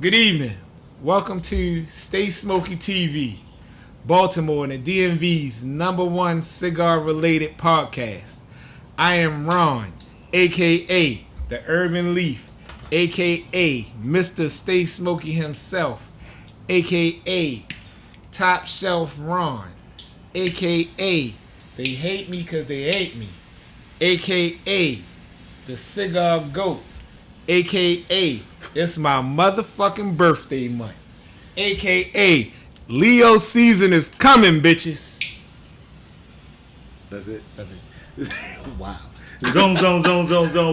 Good evening. Welcome to Stay Smoky TV, Baltimore and the DMV's #1 cigar-related podcast. I am Ron, a.k.a. the Urban Leaf, a.k.a. Mr. Stay Smoky himself, a.k.a. Top Shelf Ron, a.k.a. They hate me because they hate me, a.k.a. the Cigar Goat, a.k.a. it's my motherfucking birthday month, a.k.a. Leo season is coming, bitches. That's it. Wow. Zone.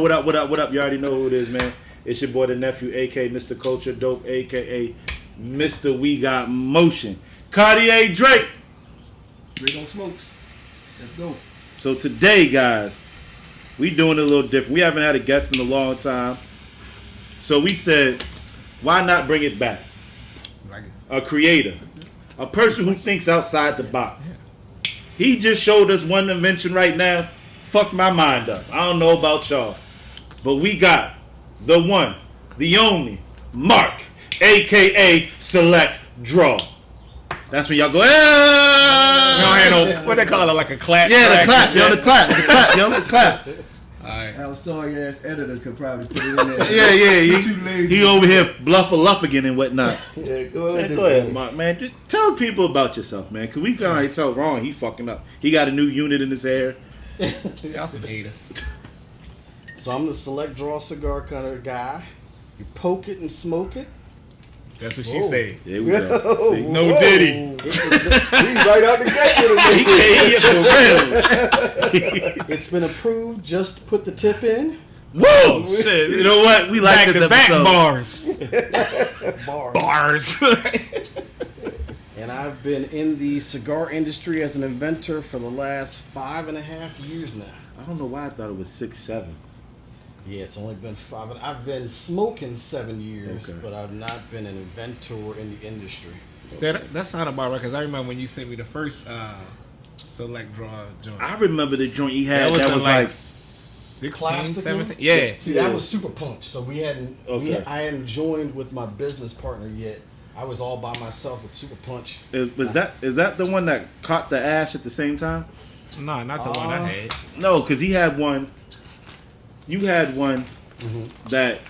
What up? You already know who it is, man. It's your boy, the nephew, a.k.a. Mr. Culture Dope, a.k.a. Mr. We Got Motion. Cartier Drake. Drake on smokes. Let's go. So today, guys, we doing it a little different. We haven't had a guest in a long time. So we said, why not bring it back? A creator. A person who thinks outside the box. He just showed us one invention right now. Fucked my mind up. I don't know about y'all. But we got the one, the only, Marc, a.k.a. Select Draw. That's when y'all go, What they call it, like a clap? Yeah, the clap. Alright. Al Sawyer ass editor could probably put it in there. Yeah. He over here bluff-a-luffigan and whatnot. Yeah, go ahead, Marc, man. Just tell people about yourself, man. Because we can already tell Ron he fucking up. He got a new unit in his hair. Y'all some haters. So I'm the Select Draw cigar kind of guy. You poke it and smoke it. That's what she said. There we go. See? No Diddy. He's right out the gate with He for real. It's been approved. Just put the tip in. Whoa, shit. You know what? We like this episode. Bars. And I've been in the cigar industry as an inventor for the last 5.5 years now. I don't know why I thought it was 6, 7. Yeah, it's only been 5. I've been smoking 7 years, Okay. but I've not been an inventor in the industry. That's not about right, because I remember when you sent me the first Select Draw joint. I remember the joint he had. That was like 16, 16, 17? Yeah. See, that was Super Punch. So we hadn't. Okay. I hadn't joined with my business partner yet. I was all by myself with Super Punch. Is that the one that caught the ash at the same time? No, not the one I had. No, because he had one. You had one that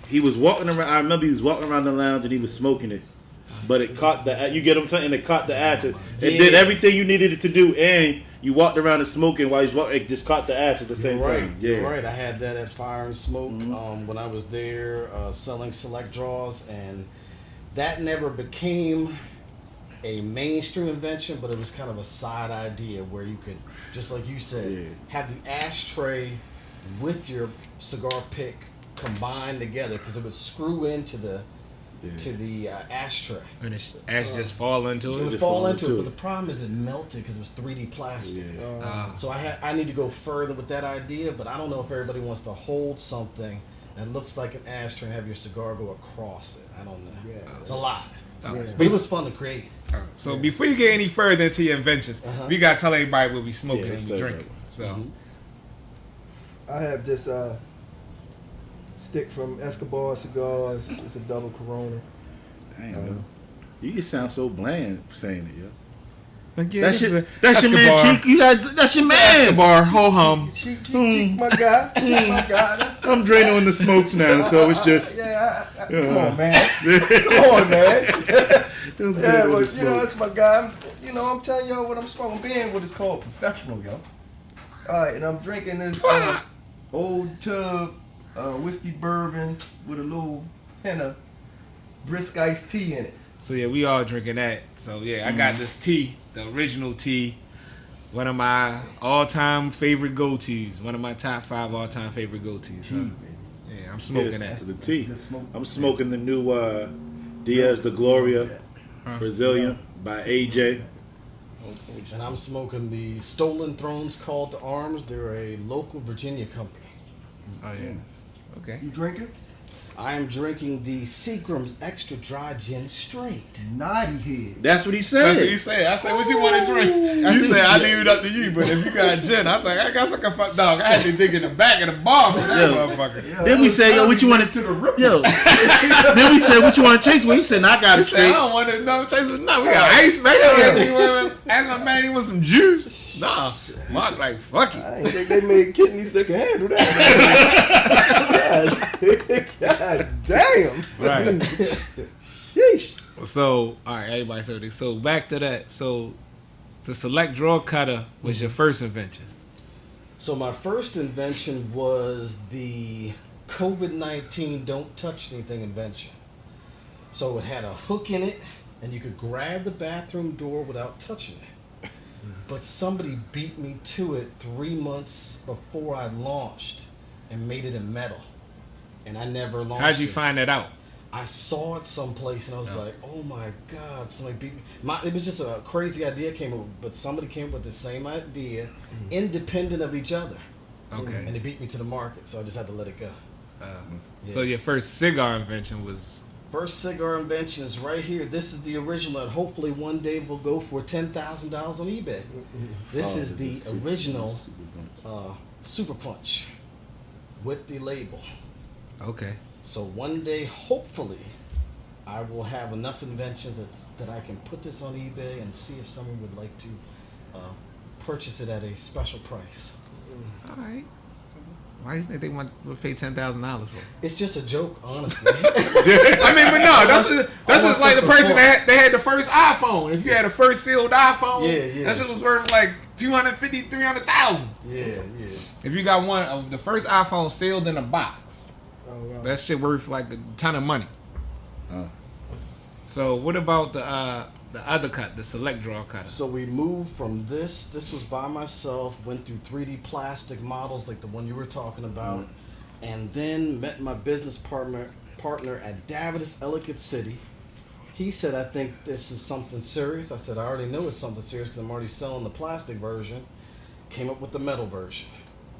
he was walking around. I remember he was walking around the lounge and he was smoking it, but it caught the. You get what I'm saying? It caught the ash. It did everything you needed it to do, and you walked around and smoking while he's walking. It just caught the ash at the same time. Yeah, You're right. I had that at Fire and Smoke when I was there selling Select Draws, and that never became a mainstream invention, but it was kind of a side idea where you could, just like you said, have the ashtray with your cigar pick combined together, because it would screw into the ashtray. And the ash just fall into It it. would fall into it, but the problem is it melted because it was 3D plastic. So I need to go further with that idea, but I don't know if everybody wants to hold something that looks like an ashtray and have your cigar go across it. I don't know. It's a lot. But it was fun to create. So before you get any further into your inventions, we got to tell everybody what we smoking and we drinking. So I have this stick from Escobar Cigars. It's a double Corona. Damn, you just sound so bland for saying it, yo. that's your man, Cheek. That's your man. Escobar, ho hum. Cheek, my guy. My guy. I'm draining on the smokes now, so it's just. Come on, man. Yeah, but that's my guy. I'm telling y'all what I'm smoking. Being what it's called professional, yo. All right, and I'm drinking this old tub whiskey bourbon with a little hint of brisk iced tea in it. So yeah, we all drinking that. So yeah, I got this tea, the original tea, one of my all-time favorite go-tos, one of my top 5 all-time favorite go-tos. So, yeah, I'm smoking that. The tea. I'm smoking the new Diaz de Gloria Brazilian by AJ. And I'm smoking the Stolen Thrones Call to Arms. They're a local Virginia company. Oh yeah. Okay. You drinking? I am drinking the Seagram's Extra Dry Gin Straight. Naughty head. That's what he said. That's what he said. I said, what you want to drink? You said, I leave it up to you, but if you got gin, I was like, I guess I can fuck dog. I had to dig in the back of the bar for that motherfucker. Yeah, Then we said, yo, what you want to... Yo. Then we said, what you want to chase with? He said, I got it He said, straight. I don't want to chase with nothing. We got ice, man. Ask my man, he want some juice. Nah. Mark like, fuck it. I ain't think they made kidneys that can handle that. God damn. Right. Sheesh. So, all right, everybody said it. So, back to that. So, the select draw cutter was your first invention. So my first invention was the COVID-19 don't touch anything invention. So it had a hook in it, and you could grab the bathroom door without touching it. But somebody beat me to it 3 months before I launched and made it in metal. And I never launched it. How'd you find that out? I saw it someplace and I was like, oh my God, somebody beat me. It was just a crazy idea came up, but somebody came up with the same idea, independent of each other. Okay. And it beat me to the market, so I just had to let it go. So your first cigar invention was... First cigar invention is right here. This is the original that hopefully one day will go for $10,000 on eBay. This is the original Super Punch with the label. Okay. So one day, hopefully, I will have enough inventions that I can put this on eBay and see if someone would like to purchase it at a special price. All right. Why do you think they want to pay $10,000 for it? It's just a joke, honestly. I mean, but no, that's just like the person that they had the first iPhone. If you had a first sealed iPhone, that shit was worth like $250,000, $300,000. Yeah. If you got one of the first iPhone sealed in a box, that shit worth like a ton of money. So what about the other cut, the select draw cutter? So we moved from this. This was by myself. Went through 3D plastic models like the one you were talking about, and then met my business partner at Davidoff Ellicott City. He said, "I think this is something serious." I said, "I already know it's something serious because I'm already selling the plastic version." Came up with the metal version.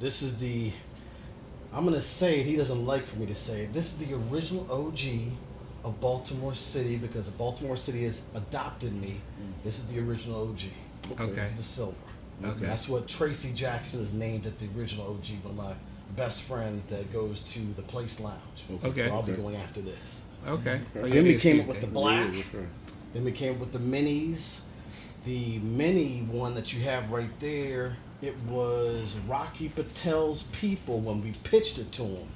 This is the. I'm gonna say it. He doesn't like for me to say it. This is the original OG of Baltimore City because Baltimore City has adopted me. This is the original OG. Okay. This is the silver. Okay. That's what Tracy Jackson is named at the original OG. One of my best friends that goes to the Place Lounge. Okay. So I'll be going after this. Okay. Then we came up with the black. Then we came up with the minis. The mini one that you have right there, it was Rocky Patel's people when we pitched it to him.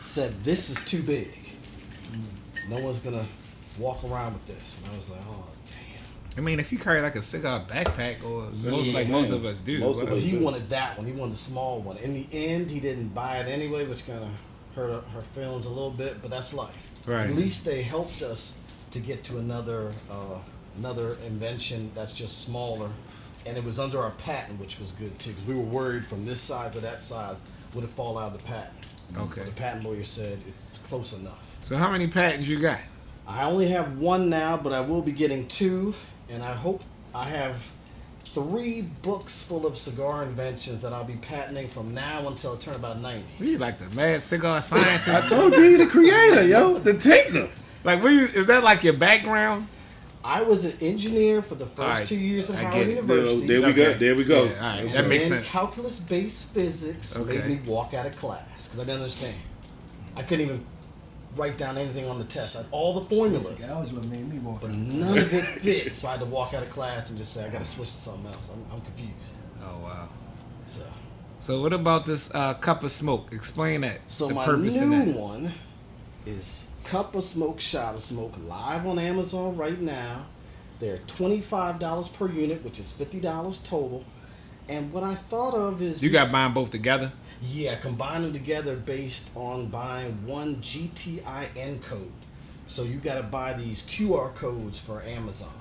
Said, this is too big. No one's gonna walk around with this. And I was like, oh damn. I mean, if you carry like a cigar backpack, or most of us do. He wanted that one. He wanted the small one. In the end, he didn't buy it anyway, which kind of hurt her feelings a little bit. But that's life. Right. At least they helped us to get to another invention that's just smaller, and it was under our patent, which was good too, because we were worried from this size to that size would it fall out of the patent. Okay. But the patent lawyer said it's close enough. So how many patents you got? I only have one now, but I will be getting two, and I hope I have 3 books full of cigar inventions that I'll be patenting from now until I turn about 90. You like the mad cigar scientist? I told you, the creator, yo, the taker. Like, is that like your background? I was an engineer for the first 2 years at Howard University. There we go. There we go. Yeah, all right. That makes sense. Calculus-based physics made me walk out of class because I didn't understand. I couldn't even write down anything on the test. I had all the formulas, Algebra made me walk. but none of it fit. So I had to walk out of class and just say, I got to switch to something else. I'm confused. Oh wow. So what about this cup of smoke? Explain that. So the my purpose new in that. one is Cup of Smoke, Shot of Smoke, live on Amazon right now. They're $25 per unit, which is $50 total. And what I thought of is... You got buying both together? Yeah, combine them together based on buying one GTIN code. So you got to buy these QR codes for Amazon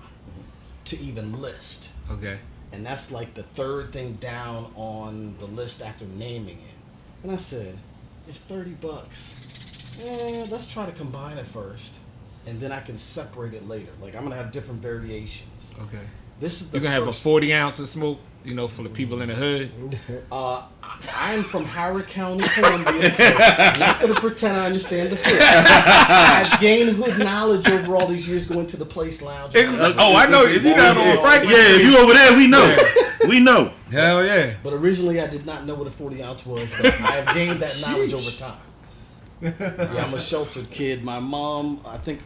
to even list. Okay. And that's like the third thing down on the list after naming it. And I said, it's $30. Let's try to combine it first, and then I can separate it later. Like I'm gonna have different variations. Okay. This is the You're gonna have a 40 ounce of smoke. you know, for the people in the hood? I'm from Howard County, Columbia, so I'm not going to pretend I understand the hood. I've gained hood knowledge over all these years going to the Place Lounge. Oh, I know. If you down on Franklin Yeah, if you over there, we know. We know. Hell yeah. But originally, I did not know what a 40 ounce was, but I have gained that knowledge over time. Yeah, I'm a sheltered kid. My mom, I think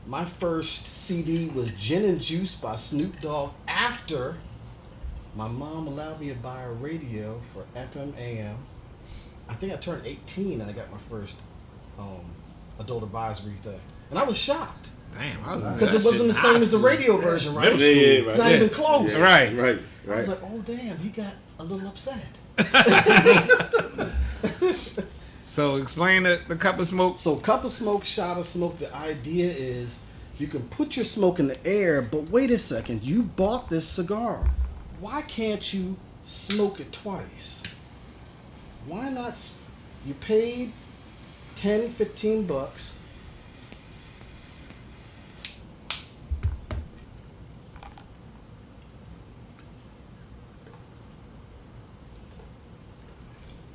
my first CD was Gin and Juice by Snoop Dogg after my mom allowed me to buy a radio for FM AM. I think I turned 18 and I got my first adult advisory thing. And I was shocked. Damn. Because it wasn't the same as the radio version, right? Yeah, yeah, right. It's not even close. Yeah. Right. Right. I was Right. like, oh, damn, he got a little upset. So explain the cup of smoke. So cup of smoke, shot of smoke, the idea is you can put your smoke in the air, but wait a second, you bought this cigar. Why can't you smoke it twice? Why not? You paid $10, $15.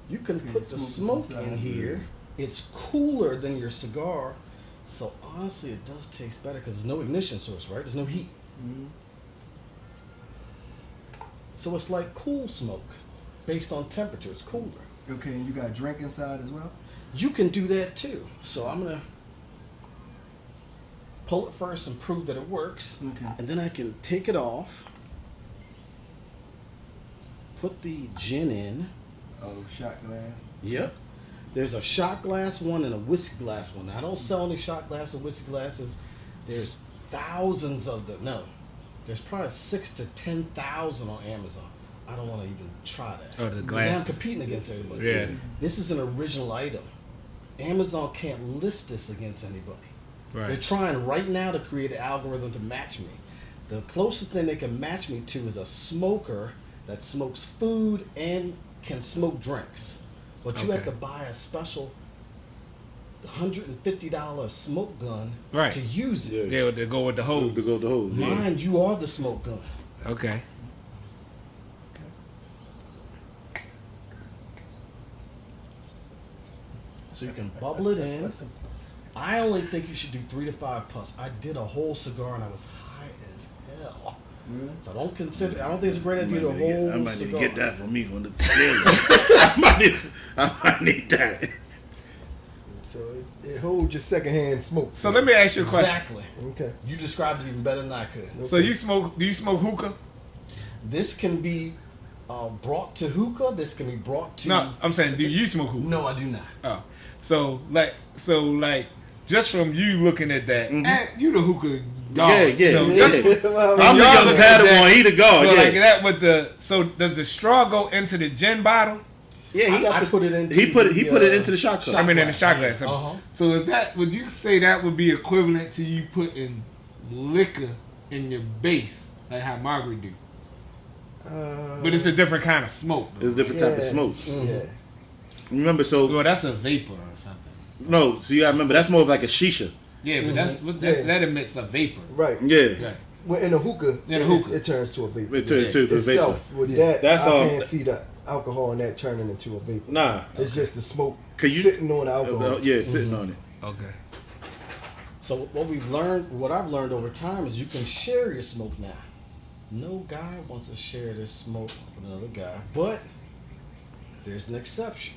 You can put the smoke in here. It's cooler than your cigar. So honestly, it does taste better because there's no ignition source, right? There's no heat. Mm-hmm. So it's like cool smoke based on temperature. It's cooler. Okay, and you got drink inside as well? You can do that too. So I'm going to pull it first and prove that it works. Okay. And then I can take it off. Put the gin in. Oh, shot glass. Yep. There's a shot glass one and a whiskey glass one. Now, I don't sell any shot glass or whiskey glasses. There's thousands of them. No. There's probably 6,000 to 10,000 on Amazon. I don't want to even try that. Oh, the Because glasses. I'm competing against everybody. Yeah. This is an original item. Amazon can't list this against anybody. They're Right. trying right now to create an algorithm to match me. The closest thing they can match me to is a smoker that smokes food and can smoke drinks. But you have Okay. to buy a special $150 smoke gun Right. to use it. Yeah. Yeah, to go with the hose. To go the hose. Yeah. Mind you are the smoke gun. Okay. So you can bubble it in. I only think you should do 3 to 5 puffs. I did a whole cigar and I was high as hell. So I don't think it's a great idea to I whole might need to cigar. get that for me on the daily. I might need that. So it holds your secondhand smoke. So let me ask you a question. Exactly. Okay. You described it even better than I could. So you smoke? Do you smoke hookah? This can be brought to hookah. This can be brought to. No, I'm saying, do you smoke hookah? No, I do not. Oh, so just from you looking at that, you the hookah dog. Yeah. So Yeah. just Well, I'm the y'all young look at Padawan. that, He the guard. but Yeah. like that with the. So does the straw go into the gin bottle? Yeah. He got I the, put it into. He put it into the shot cup. I mean, in the shot glass. Uh-huh. So is that? Would you say that would be equivalent to you putting liquor in your base, like how Margaret do? But it's a different kind of smoke. Though. It's a different type of smoke. Yeah. Remember, so Well, that's a vapor or something. no. So you gotta remember that's more of like a shisha. Yeah, but that's what Yeah. that emits a vapor. Right. Yeah. Right. Well, in a hookah, In a hookah. it turns to a vapor. It turns to the vapor. Itself, with Yeah. that, That's I all- can't see the alcohol in that turning into a vapor. Nah. It's just the smoke Could you- sitting on the alcohol. Yeah, sitting on it. Okay. So what I've learned over time is you can share your smoke now. No guy wants to share their smoke with another guy, but there's an exception.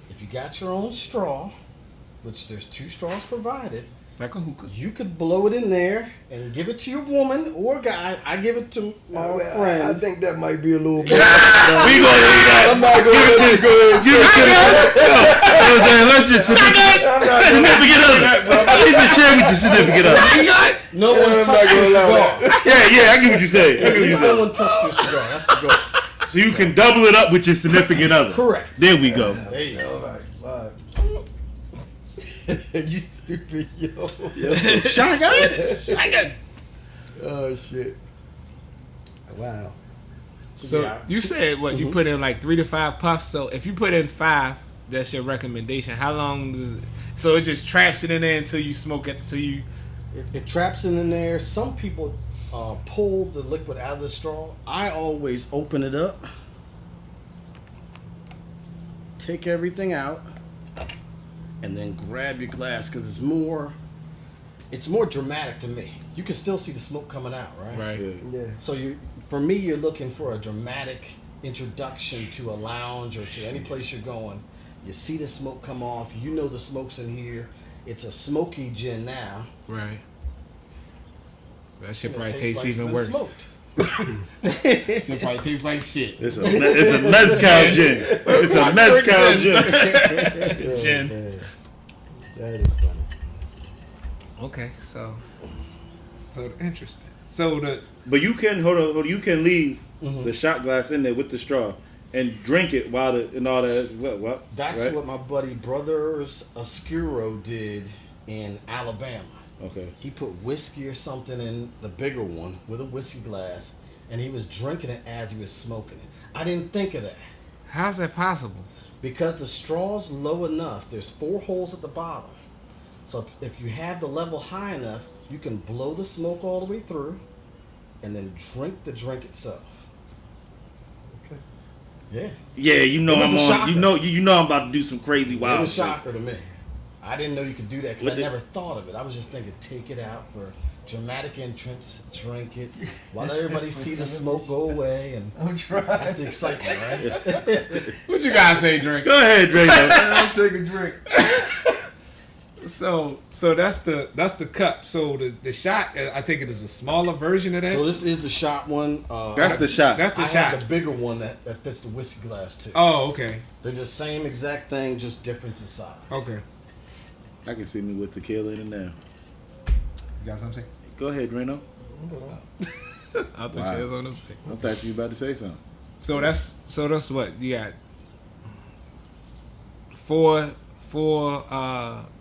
If you got your own straw, which there's 2 straws provided, Like a hookah. you could blow it in there and give it to your woman or guy. I give it to my Well, friend. I think that might be a little bit. We gonna do that. I'm not going to Give it to you know what I'm saying? Let's just significant other. I need to share with your significant other. No one I'm not touched your gonna allow cigar. Yeah, I get what you say. I get At what you least no say. one touched your cigar. That's the goal. So you can double it up with your significant other. Correct. There we go. There you go. All right. You stupid, yo. Shotgun. Oh, shit. Wow. So Yeah. you said what you put in like 3 to 5 puffs. So if you put in 5, that's your recommendation. How long does it? So it just traps it in there until you smoke it. Till you. It traps it in there. Some people pull the liquid out of the straw, I always open it up, take everything out, and then grab your glass because it's more dramatic to me. You can still see the smoke coming out, right? Right. Yeah. So for me, you're looking for a dramatic introduction to a lounge or to any place you're going. You see the smoke come off. You know the smoke's in here. It's a smoky gin now. Right. So that shit And it probably tastes like it's even been worse. smoked. Shit probably tastes like shit. It's a mezcal gin. It's a mezcal gin. Gin. Man. That is funny. Okay, so interesting. So But you can hold on. You can leave Mm-hmm. the shot glass in there with the straw and drink it while and all that. What? That's right? what my buddy Brothers Oscuro did in Alabama. Okay. He put whiskey or something in the bigger one with a whiskey glass, and he was drinking it as he was smoking it. I didn't think of that. how's that possible? Because the straw's low enough, there's 4 holes at the bottom. So if you have the level high enough, you can blow the smoke all the way through and then drink the drink itself. Okay. Yeah. Yeah, you know It was I'm a on. shocker. You know I'm about to do some crazy wild. It was a shit. shocker to me. I didn't know you could do that because What I the- never thought of it. I was just thinking, take it out for dramatic entrance, drink it, while everybody see the smoke go away, and I'm trying. that's the excitement, right? What you guys say, Drake? Go ahead, Draco. I'm taking a drink. So that's the cup. So the shot, I take it as a smaller version of that. So this is the shot one. That's the shot. That's the I shot. have the bigger one that fits the whiskey glass too. Oh, okay. They're the same exact thing, just difference in size. Okay. I can see me with tequila in it now. You got something? Go ahead, Drano. I thought Wow. you was on the say. I thought you were about to say something. So that's what you got. Four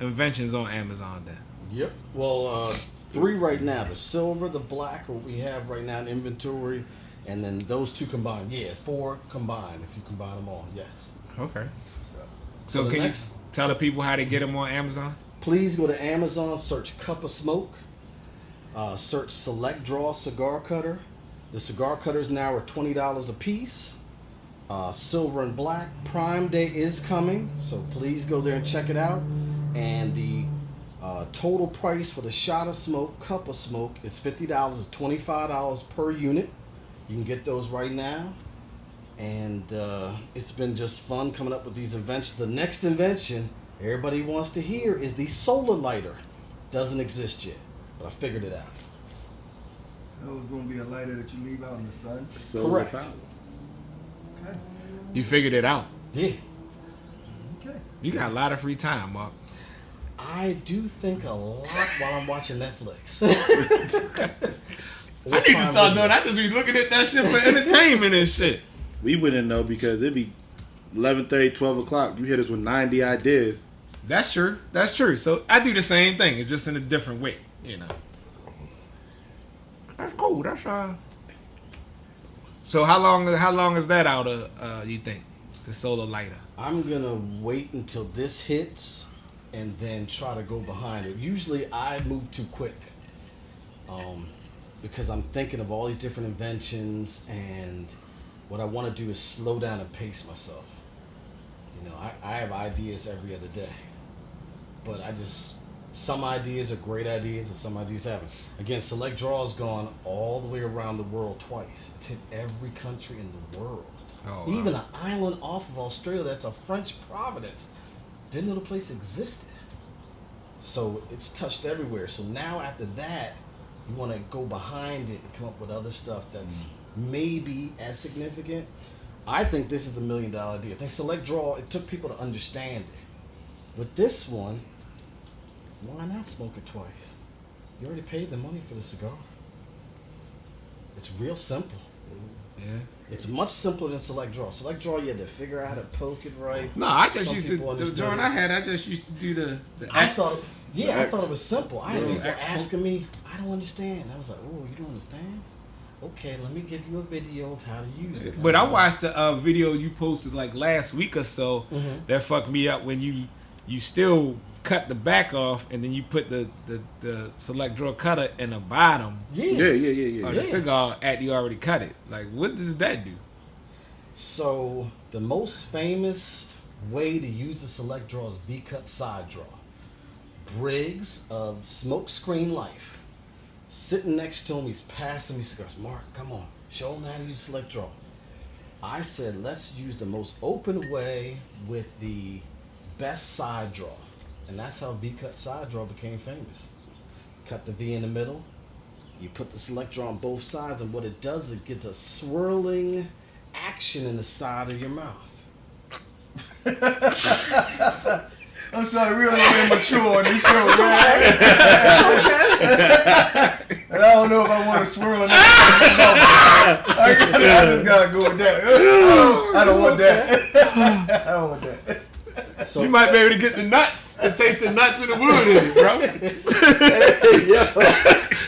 inventions on Amazon then. Yep. Well, 3 right now: the silver, the black, what we have right now in inventory, and then those 2 combined. Yeah, 4 combined. If you combine them all, yes. Okay. So So the can next- you tell the people how to get them on Amazon? Please go to Amazon, search Cup of Smoke, search Select Draw Cigar Cutter. The cigar cutters now are $20 a piece. Silver and black. Prime Day is coming, so please go there and check it out. And the total price for the shot of smoke, cup of smoke, is $50. It's $25 per unit. You can get those right now. And it's been just fun coming up with these inventions. The next invention everybody wants to hear is the solar lighter. Doesn't exist yet, but I figured it out. That was gonna be a lighter that you leave out in the sun. Solar Correct. power. Okay. You figured it out. Yeah. Okay. You got a lot of free time, Mark. I do think a lot while I'm watching Netflix. I need to start doing. I just be looking at that shit for entertainment and shit. We wouldn't know because it'd be 11:30, 12 o'clock. You hit us with 90 ideas. That's true. That's true. So I do the same thing. It's just in a different way, you know. That's cool. That's So how long is that out of you think? The solar lighter. I'm gonna wait until this hits and then try to go behind it. Usually I move too quick. Because I'm thinking of all these different inventions, and what I want to do is slow down and pace myself. You know, I have ideas every other day, but some ideas are great ideas and some ideas haven't. Again, Select Draw has gone all the way around the world twice. It's hit every country in the world. Oh, wow. Even an island off of Australia that's a French Providence. Didn't know the place existed. So it's touched everywhere. So now after that, you want to go behind it and come up with other stuff that's maybe as significant. I think this is the $1 million idea. I think Select Draw, it took people to understand it. With this one, why not smoke it twice? You already paid the money for the cigar. It's real simple. Yeah. It's much simpler than Select Draw. Select Draw, you had to figure out how to poke it right. No, I just Some used to people the understood joint it. I just used to do the I X. thought, I thought it was simple. I had Little people X asking me, I don't understand. I was like, oh, you don't understand? Okay, let me give you a video of how to use it. But I watched a video you posted like last week or so Mhm. that fucked me up when you still cut the back off, and then you put the select draw cutter in the bottom Yeah. of the cigar after you already cut it. Like, what does that do? So the most famous way to use the select draw is V-cut side draw. Briggs of Smokescreen Life, sitting next to him, he's passing me cigars. Mark, come on, show him how to use select draw. I said, let's use the most open way with the best side draw. And that's how V-cut side draw became famous. Cut the V in the middle, you put the select draw on both sides, and what it does, it gets a swirling action in the side of your mouth. I'm sorry, we don't immature on this show, man. And I don't know if I want to swirl or not. I just gotta go with that. I don't want that. I don't want that. So you might be able to get the nuts, and taste the nuts in the wood in it, bro.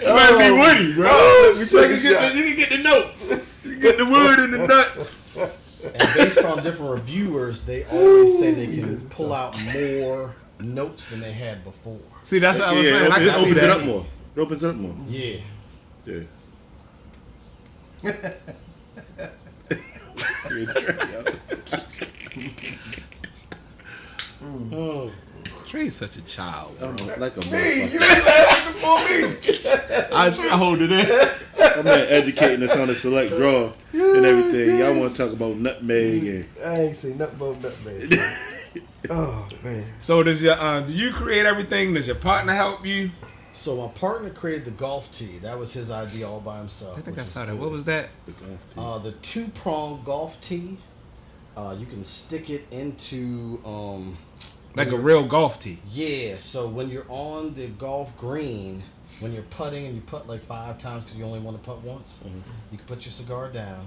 It might be woody, bro. You can get the notes. You can get the wood and the nuts. And based on different reviewers, they always say they can pull out more notes than they had before. See, that's what I was saying. I can see opens that. it up more. It opens it up more. Yeah. Oh, Trey's such a child, bro. like a Hey, you motherfucker. ain't laughing before me. I try to hold it in. I'm not educating us on the select draw and everything. Y'all want to talk about nutmeg and I ain't say nothing about nutmeg. Oh man. So does your do you create everything? Does your partner help you? So my partner created the golf tee. That was his idea all by himself. I think which I is saw that. good. What was that? the golf tee. The two-prong golf tee. You can stick it into Like a real golf tee. yeah. So when you're on the golf green, when you're putting and you putt like 5 times because you only want to putt once, you can put your cigar down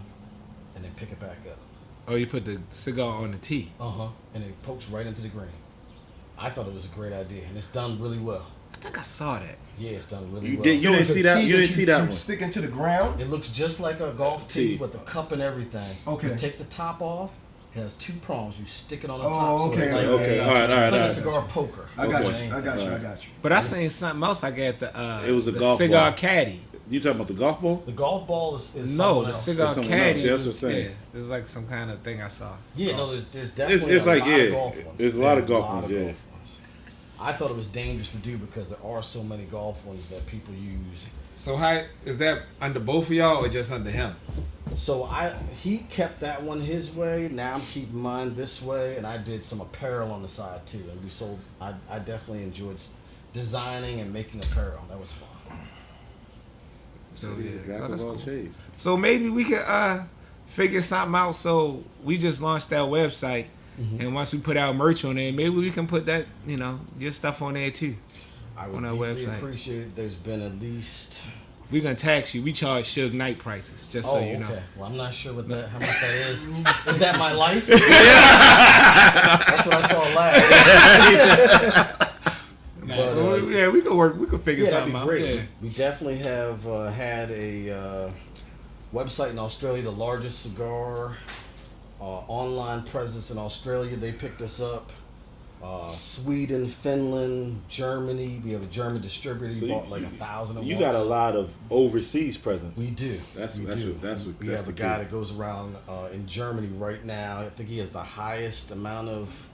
and then pick it back up. Oh, you put the cigar on the tee. And it pokes right into the green. I thought it was a great idea, and it's done really well. I think I saw that. Yeah, it's done really You well. did- you didn't it's a see that- tee you didn't see that one. Sticking to the ground. It looks just like a golf tee Tee. with the cup and everything. Okay. You take the top off. It has 2 prongs. You stick it on the Oh, top. So okay. it's like, Okay, all right. It's like all a right. cigar poker. I got Okay. you. I got you. But I seen something else. I got the It was a the golf cigar ball. caddy. You talking about the golf ball? The golf ball is No, someone the else. cigar It's someone caddy. else. Yeah, that's was- what I'm saying. yeah, there's like some kind of thing I saw. Yeah, no, there's definitely It's a like, lot yeah, of golf ones. there's a lot of golf ones, yeah. ones. I thought it was dangerous to do because there are so many golf ones that people use. So how is that under both of y'all or just under him? So he kept that one his way. Now I'm keeping mine this way, and I did some apparel on the side too. And we sold. I definitely enjoyed designing and making apparel. That was fun. So Jack yeah, oh, of that's all cool. trades. So maybe we could figure something out. So we just launched our website, and once we put our merch on there, maybe we can put that, your stuff on there too. I would On our deeply website. appreciate it. There's been at least. We're gonna tax you. We charge Suge Knight prices, just so you know. Okay. Well, I'm not sure how much that is. Is that my life? That's what I saw last. But, Yeah, we could work. We could figure yeah, that'd something be out. great. Yeah. We definitely have had a website in Australia, the largest cigar online presence in Australia. They picked us up. Sweden, Finland, Germany. We have a German distributor. He So bought like 1,000 at You once. got a lot of overseas presence. We do. That's we what- do. that's what- We that's have a the guy key. that goes around in Germany right now. I think he has the highest amount of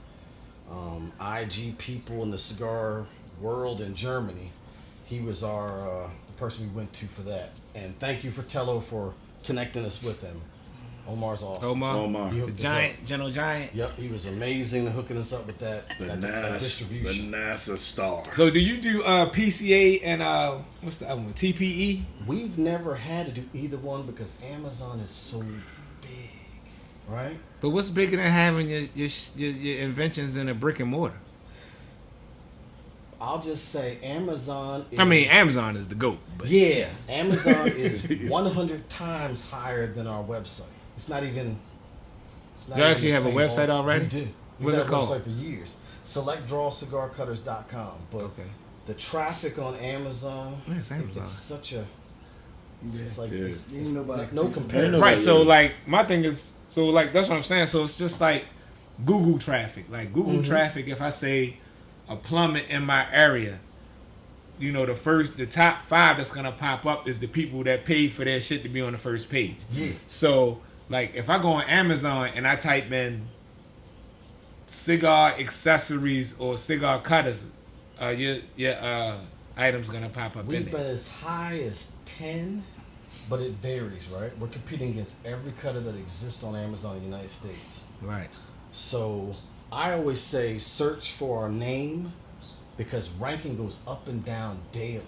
IG people in the cigar world in Germany. He was the person we went to for that. And thank you for Tello for connecting us with him. Omar's awesome. Omar. He the hooked us giant, up. Gentle Giant. Yep, he was amazing hooking us up with that distribution. NASA star. So do you do PCA and what's the other one? TPE? We've never had to do either one because Amazon is so big, right? But what's bigger than having your inventions in a brick and mortar? I'll just say Amazon is... I mean, Amazon is the GOAT. But Yes, Amazon is 100 times higher than our website. It's not even... You actually have a website already? We do. We've What's had it a called? website for years. SelectDrawCigarCutters.com. But Okay. the traffic on Amazon, Yeah, it's Amazon. it's such a... It's like, Yeah. it's Ain't nobody- like no comparison. Right, so like my thing is, so like that's what I'm saying. So it's just like Google traffic. Like Google traffic, if I say a plummet in my area, you know, the top 5 that's gonna pop up is the people that paid for their shit to be on the first page. Yeah. So, like, if I go on Amazon and I type in cigar accessories or cigar cutters, your item's gonna pop up in We've there. been as high as 10, but it varies, right? We're competing against every cutter that exists on Amazon in the United States. Right. So I always say search for our name because ranking goes up and down daily.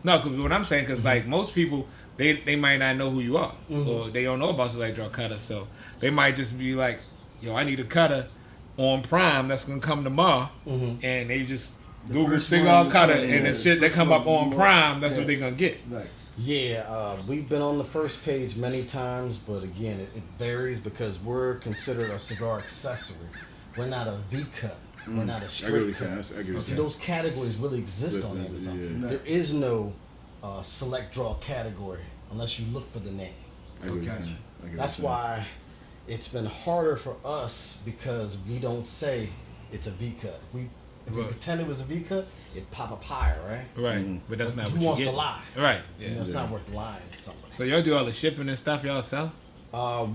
No, cause what I'm saying, because like most people, they might not know who you are, or they don't know about select draw cutter, so they might just be like, "Yo, I need a cutter on Prime that's gonna come tomorrow," and they just Google first cigar one, cutter, yeah, and the the shit that first come up one, on Prime, that's what they're gonna get. Right. Yeah, we've been on the first page many times, but again, it varies because we're considered a cigar accessory. We're not a V cut. We're not a straight cut. See, those categories really exist on Amazon. Yeah. There is no select draw category unless you look for the name. That's why it's been harder for us because we don't say it's a V cut. If we pretend it was a V cut, it'd pop up higher, right? Right, but that's not Who what you wants get. to lie? Right. You Yeah. know, it's not worth lying to somebody. So y'all do all the shipping and stuff y'all sell?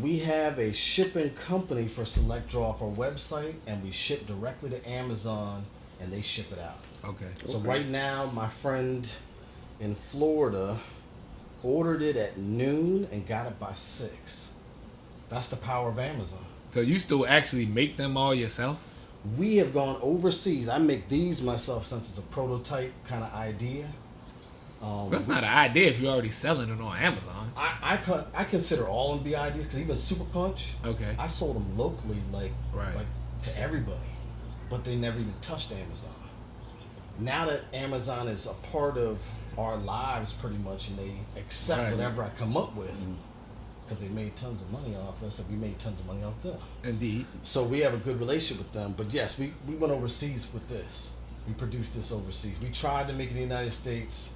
We have a shipping company for Select Draw for our website, and we ship directly to Amazon, and they ship it out. Okay. So right now, my friend in Florida ordered it at noon and got it by 6. That's the power of Amazon. So you still actually make them all yourself? We have gone overseas. I make these myself since it's a prototype kind of idea. That's not an idea if you're already selling it on Amazon. I consider all of them be ideas because even Super Punch, Okay. I sold them locally, like Right. to everybody, but they never even touched Amazon. Now that Amazon is a part of our lives pretty much, and they accept Right. whatever I come up with, because they made tons of money off us, and we made tons of money off them. Indeed. So we have a good relationship with them. But yes, we went overseas with this. We produced this overseas. We tried to make it in the United States.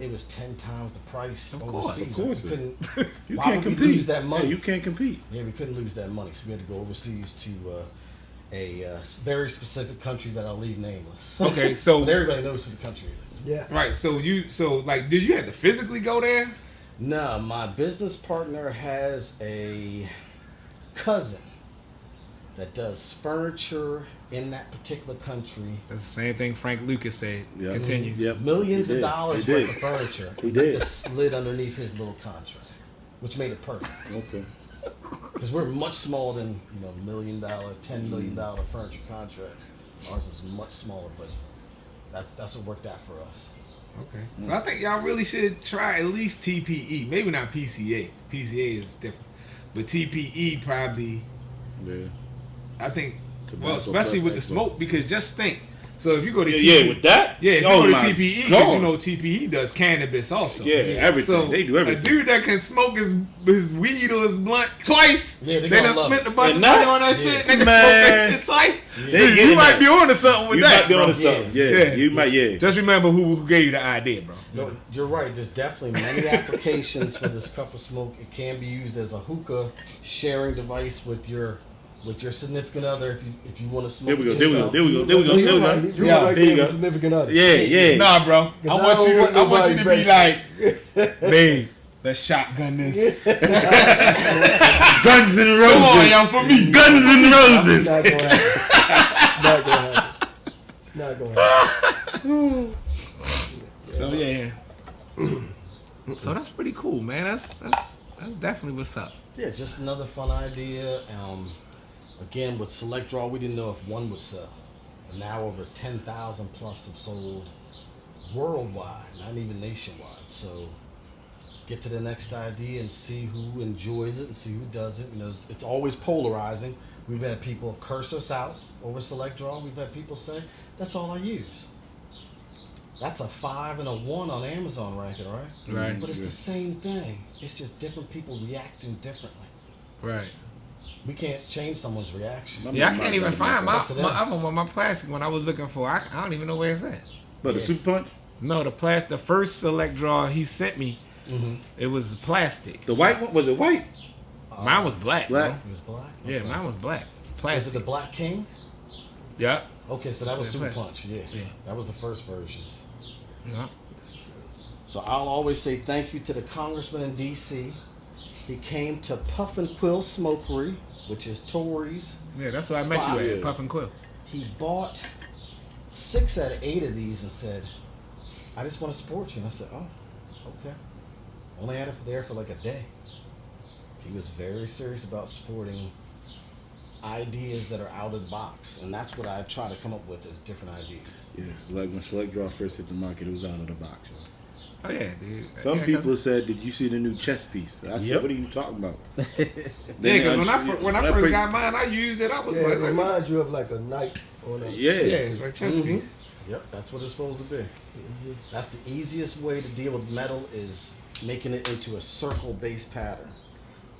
It was 10 times the price Of course, overseas. of course. We couldn't, You why can't would we compete. lose that money? Yeah, you can't compete. Yeah, we couldn't lose that money, so we had to go overseas to a very specific country that I'll leave nameless. Okay, so But everybody knows who the country is. Yeah. right, so like, did you have to physically go there? No, my business partner has a cousin that does furniture in that particular country. That's the same thing Frank Lucas said. Yep. Continue. Yep. Millions He of did. dollars He worth did. of furniture. He did. Just slid underneath his little contract, which made it perfect. Okay. Because we're much smaller than $1 million, $10 million furniture contracts. Ours is much smaller, but that's what worked out for us. Okay. So I think y'all really should try at least TPE. Maybe not PCA. PCA is different. But TPE probably, Yeah. I think, Tobacco well, especially plus with the expo. smoke, because just think. So if you go to Yeah, TPE. yeah, with that? Yeah, if you Oh go to my TPE, because God. you know TPE does cannabis also. Yeah, everything. So They do everything. a dude that can smoke his weed or his blunt twice, Yeah, they they done gonna love spent it. a bunch of And money that- on that Yeah. shit. They can smoke Man. that shit twice. They You getting might that. be onto something with You that, might be bro. on to something. Yeah. You might, yeah. Just remember who gave you the idea, bro. No, you're right. There's definitely many applications for this cup of smoke. It can be used as a hookah sharing device with your significant other if you want to smoke. There we go. it There we go. yourself. There we go. There we go. You're There we right. go. You're Yeah, right there you there, go. significant other. Yeah, yeah. Nah, bro. I I want don't you want to nobody be like, back. babe, let's shotgun this. Guns and Roses. Come on, y'all, for me. Guns and It's Roses. not gonna happen. It's not gonna happen. So yeah. So that's pretty cool, man. That's definitely what's up. Yeah, just another fun idea. Again, with Select Draw, we didn't know if one would sell. And now over 10,000 plus have sold worldwide, not even nationwide. So get to the next idea and see who enjoys it and see who doesn't. You know, it's always polarizing. We've had people curse us out over Select Draw. We've had people say, that's all I use. That's a 5 and a 1 on Amazon ranking, right? Right. But it's the same thing. It's just different people reacting differently. Right. We can't change someone's reaction. Yeah, I can't even find It's up to them. my other one, my plastic one I was looking for. I don't even know where it's at. But the Yeah. Super Punch? No, the first Select Draw he sent me, it was plastic. The white one? Was it white? Mine was black. Black. Bro. It was black? Yeah, Okay. mine was black. Is it Plastic. the Black King? Yeah. Okay, so that was Yeah, Super Punch. Punch. Yeah. Yeah. That was the first versions. Yeah. So I'll always say thank you to the congressman in D.C. He came to Puff and Quill Smokery, which is Tory's. Yeah, that's where I met you at, Puff and Quill. He bought 6 out of 8 of these and said, I just want to support you. And I said, oh, okay. Only had it there for like a day. He was very serious about supporting ideas that are out of the box. And that's what I try to come up with is different ideas. Yes, like when Select Draw first hit the market, it was out of the box. Oh yeah, dude. Some people said, "Did you see the new chess piece?" I said, "What are you talking about?" Yeah, because when I first got mine, I used it. I was Yeah, like, it reminds you of like a knight on a... yeah, like chess piece. Yep, that's what it's supposed to be. That's the easiest way to deal with metal is making it into a circle-based pattern.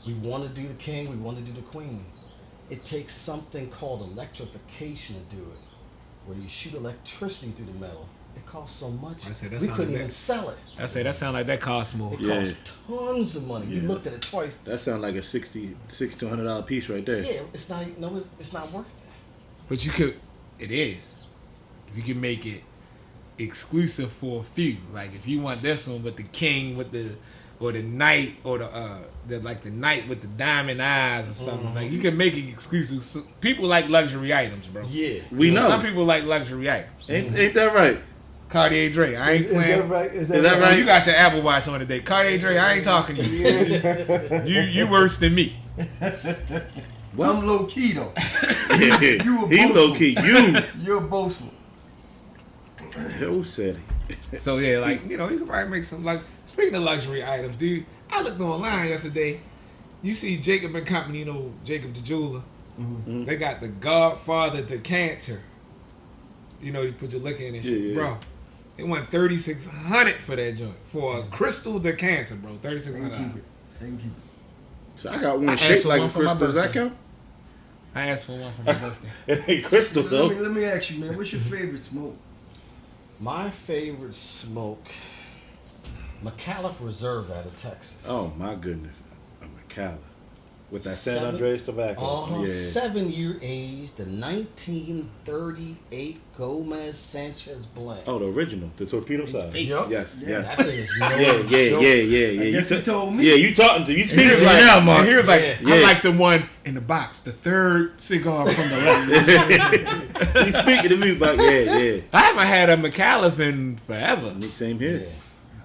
We want to do the king, we want to do the queen. It takes something called electrification to do it, where you shoot electricity through the metal. It costs so much, I said, that we sound couldn't like even that. sell it. I say that sound like that costs more. It Yeah. costs tons of money. We Yeah. looked at it twice. That sounds like a $66 to $100 piece right there. Yeah, it's not worth it. But you could, it is. You can make it exclusive for a few. Like if you want this one with the king with the, or the knight, or the like the knight with the diamond eyes or something. Like you can make it exclusive. So people like luxury items, bro. Yeah. We know. Some people like luxury items. Ain't that right? Cartier Dre, I ain't Is playing. that right? Is that that right? You got your Apple Watch on today. Cartier Dre, I ain't talking to you. you worse than me. I'm low key though. Yeah. You a He boastful. low key. You're boastful. Who said it? So yeah, like you can probably make some like. Speaking of luxury items, dude, I looked online yesterday. You see Jacob and Company, Jacob the jeweler. Mm-hmm. They got the Godfather decanter. You put your liquor in and shit, Yeah. bro. They went $3,600 for that joint for a crystal decanter, bro. They can $3,600. keep it. They can keep it. So I got one I asked shaped for like one a for my crystal. Does that birthday. count? I asked for one for my birthday. It ain't crystal So though. let me ask you, man. What's your favorite smoke? My favorite smoke, McAuliffe Reserve out of Texas. Oh my goodness, a Macallan with that San 7 Andreas tobacco. Yeah. 7-year age, the 1938 Gomez Sanchez blend. Oh, the original, the torpedo size. Yup. Yes, Yeah. That yes. thing is no Yeah. joke. I guess he told me. Yeah, you talking to you And speaking he to was me like, now, Mark. and he was like, Yeah. I Yeah. like the one in the box, the third cigar from the left. He's speaking to me about yeah. I haven't had a McAuliffe in forever. Me same here. Yeah.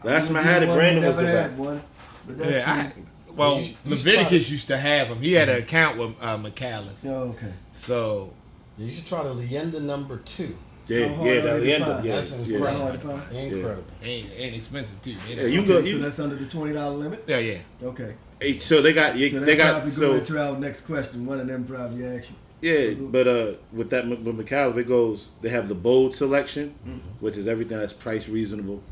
Last time I had it, One Brandon was never the had back. one. But that's Yeah, cool. well, You should Leviticus try used to have him. He had an account with McAuliffe. Oh, okay. So, You should try the Leyenda number 2. Yeah, How yeah, hard that are they to Leander. find? Yeah, That's yeah. incredible. Hard to find? Incredible. ain't expensive too. Yeah, you can go. Okay, so You, that's under the $20 limit? Yeah. Okay. hey, so they got. So They that got. probably go So into our next question. One of them probably asked you. yeah, but with that with McAuliffe, it goes. They have the bold selection, Mm-hmm. which is everything that's price reasonable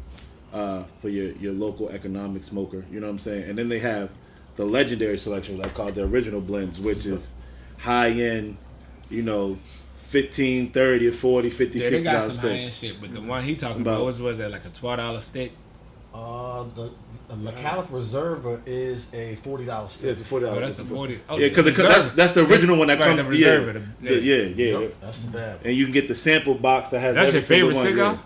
for your local economic smoker. You know what I'm saying? And then they have the legendary selection, what I call the original blends, which is high end. 15, 30, 40, 50, Yeah, they got $60 some high end sticks. shit, but the one he talking About- about was that like a $12 stick? The McAuliffe Reserva is a $40 Yeah, stick. it's a $40. Oh, that's a 40. Oh, Yeah, because Reserve. that's the original one that Right, comes. the Reserve, Yeah. Yup, that's the bad one. And you can get the sample box that has. That's every your favorite single one,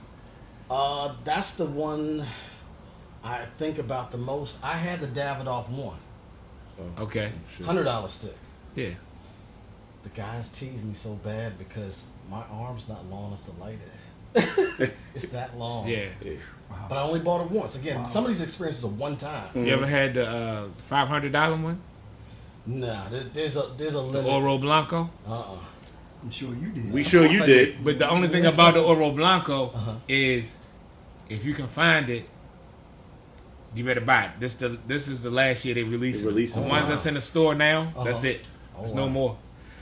cigar? That's the one I think about the most. I had the Davidoff one, Okay. $100 stick. Yeah. The guys tease me so bad because my arm's not long enough to light it. It's that long. Yeah. Yeah. But I only bought it once. Again, some of these experiences are one time. You ever had the $500 one? Nah, there's a The limit. Oro Blanco? I'm sure you did. We sure you did. But the only thing about the Oro Blanco is if you can find it, you better buy it. This is the last year they released They it. released The it. ones that's in the store now, that's it. There's no wow. more.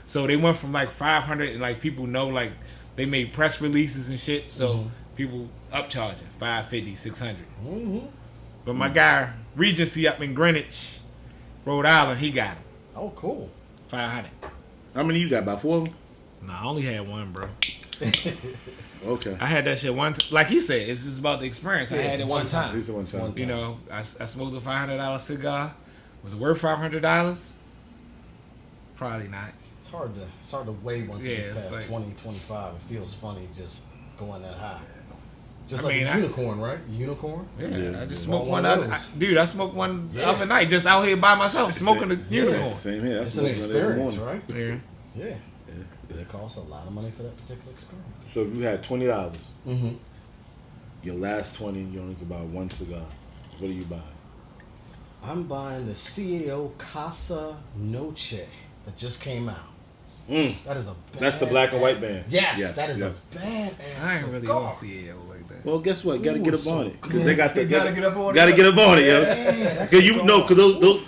So they went from like 500 and like people know like they made press releases and shit. So people upcharging 550, 600. But my guy Regency up in Greenwich, Rhode Island, he got them Oh, cool. 500. How many you got? About 4 of them? Nah, I only had one, bro. Okay. I had that shit one time. Like he said, it's just about the experience. I Yeah, had it's it one one time. These are one time. You know, I smoked a $500 cigar. Was it worth $500? Probably not. It's hard to weigh once it's past like 20, 25. It feels funny just going that high. Just I like mean, a unicorn, right? Unicorn? Yeah, I just Want smoked one one of other. those. Dude, I smoked one the other night, just out here by myself, smoking a unicorn. Same here. It's an experience, right? Yeah. Yeah. It costs a lot of money for that particular experience. So if you had $20, Mm-hmm. your last 20, you only could buy one cigar. What are you buying? I'm buying the CAO Casa Noche that just came out. That is a bad That's the black and white band. Yes, that is a badass I ain't really cigar. on CAO like that. Well, guess what? Got to Ooh, get up so on it because good. they got the. They gotta get up on it. Got to get up on it, yo. Yeah, that's Because you cigar. know, because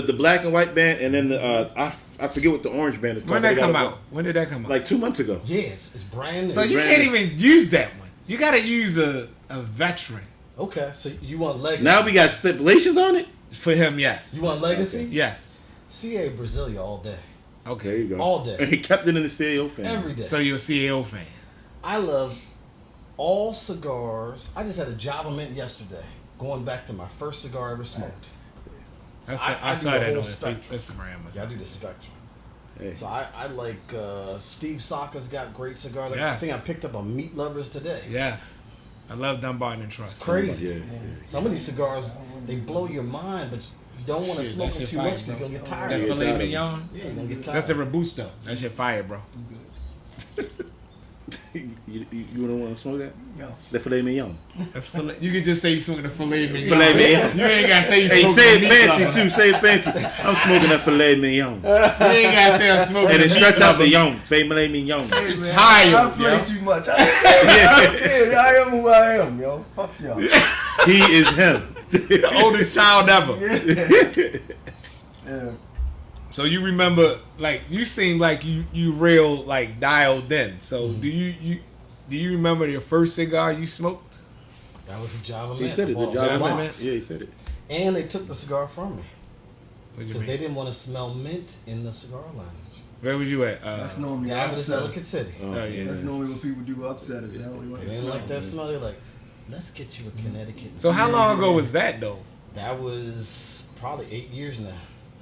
the black and white band, and then the I forget what the orange band is called. When that They come got out? When did that come out? Like 2 months ago. Yes, it's brand new. So you brand can't new. even use that one. You gotta use a veteran. Okay, so you want legacy? Now we got stipulations on it. For him, yes. You want legacy? Yes. CA Brasilia all day, There Okay. you go. all day, And he kept it in the CAO fan. every day. So you're a CAO fan. I love all cigars. I just had a Java Mint yesterday. Going back to my first cigar I ever smoked. So I do saw the that whole on spectrum. Instagram. Or Yeah, I something. do the spectrum. Hey. So I like Steve Saka's got great cigars. I Yes. think I picked up a Meat Lovers today. Yes. I love Dunbarton and Trust. It's crazy. Yeah. Some of these cigars, they blow your mind, but you don't want to Shit, smoke that them shit too fire, much because bro. you're going to get That tired. Yeah. filet tired of mignon. Yeah, you're going to get tired. That's a Robusto. That shit fire, bro. You don't want to smoke that? Yo. The filet mignon. That's filet. You can just say you smoking the filet mignon. Filet mignon. You ain't gotta say you Hey, smoking say the it meat fancy lover. too. Say it fancy. I'm smoking that filet mignon. You ain't gotta say I'm smoking And the then meat stretch out lover. the yon. Filet mignon. Such a Hey, man, child, I play yo. too much. I don't care. I am who I am, yo. Fuck y'all. He is him. The oldest child ever. Yeah. So you remember, like, you seem like you real like dialed in. So do you remember your first cigar you smoked? That was a Java He Mint. said it. The I bought a Java Java Mint. Mint? Yeah, he said it. And they took the cigar from me What you because they mean? didn't want to smell mint in the cigar lounge. Where was you at? That's normally Yeah, but it's upset. Ellicott City. Oh, yeah. That's normally what people do upset is they don't really want They to didn't smell. like that smell. They're like, let's get you a Connecticut. So how long ago was that though? That was probably 8 years now.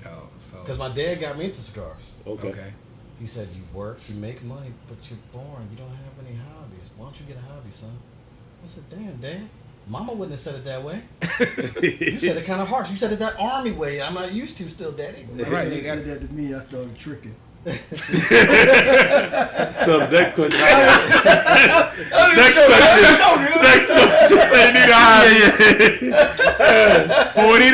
Oh, so Because my dad got me into cigars. okay. He said, you work, you make money, but you're boring. You don't have any hobbies. Why don't you get a hobby, son? I said, damn, Dad. Mama wouldn't have said it that way. You said it kind of harsh. You said it that army way. I'm not used to still, Daddy. When Right, they you got said that to me, I started tricking. So the next question I have. Just say you need a hobby. $40.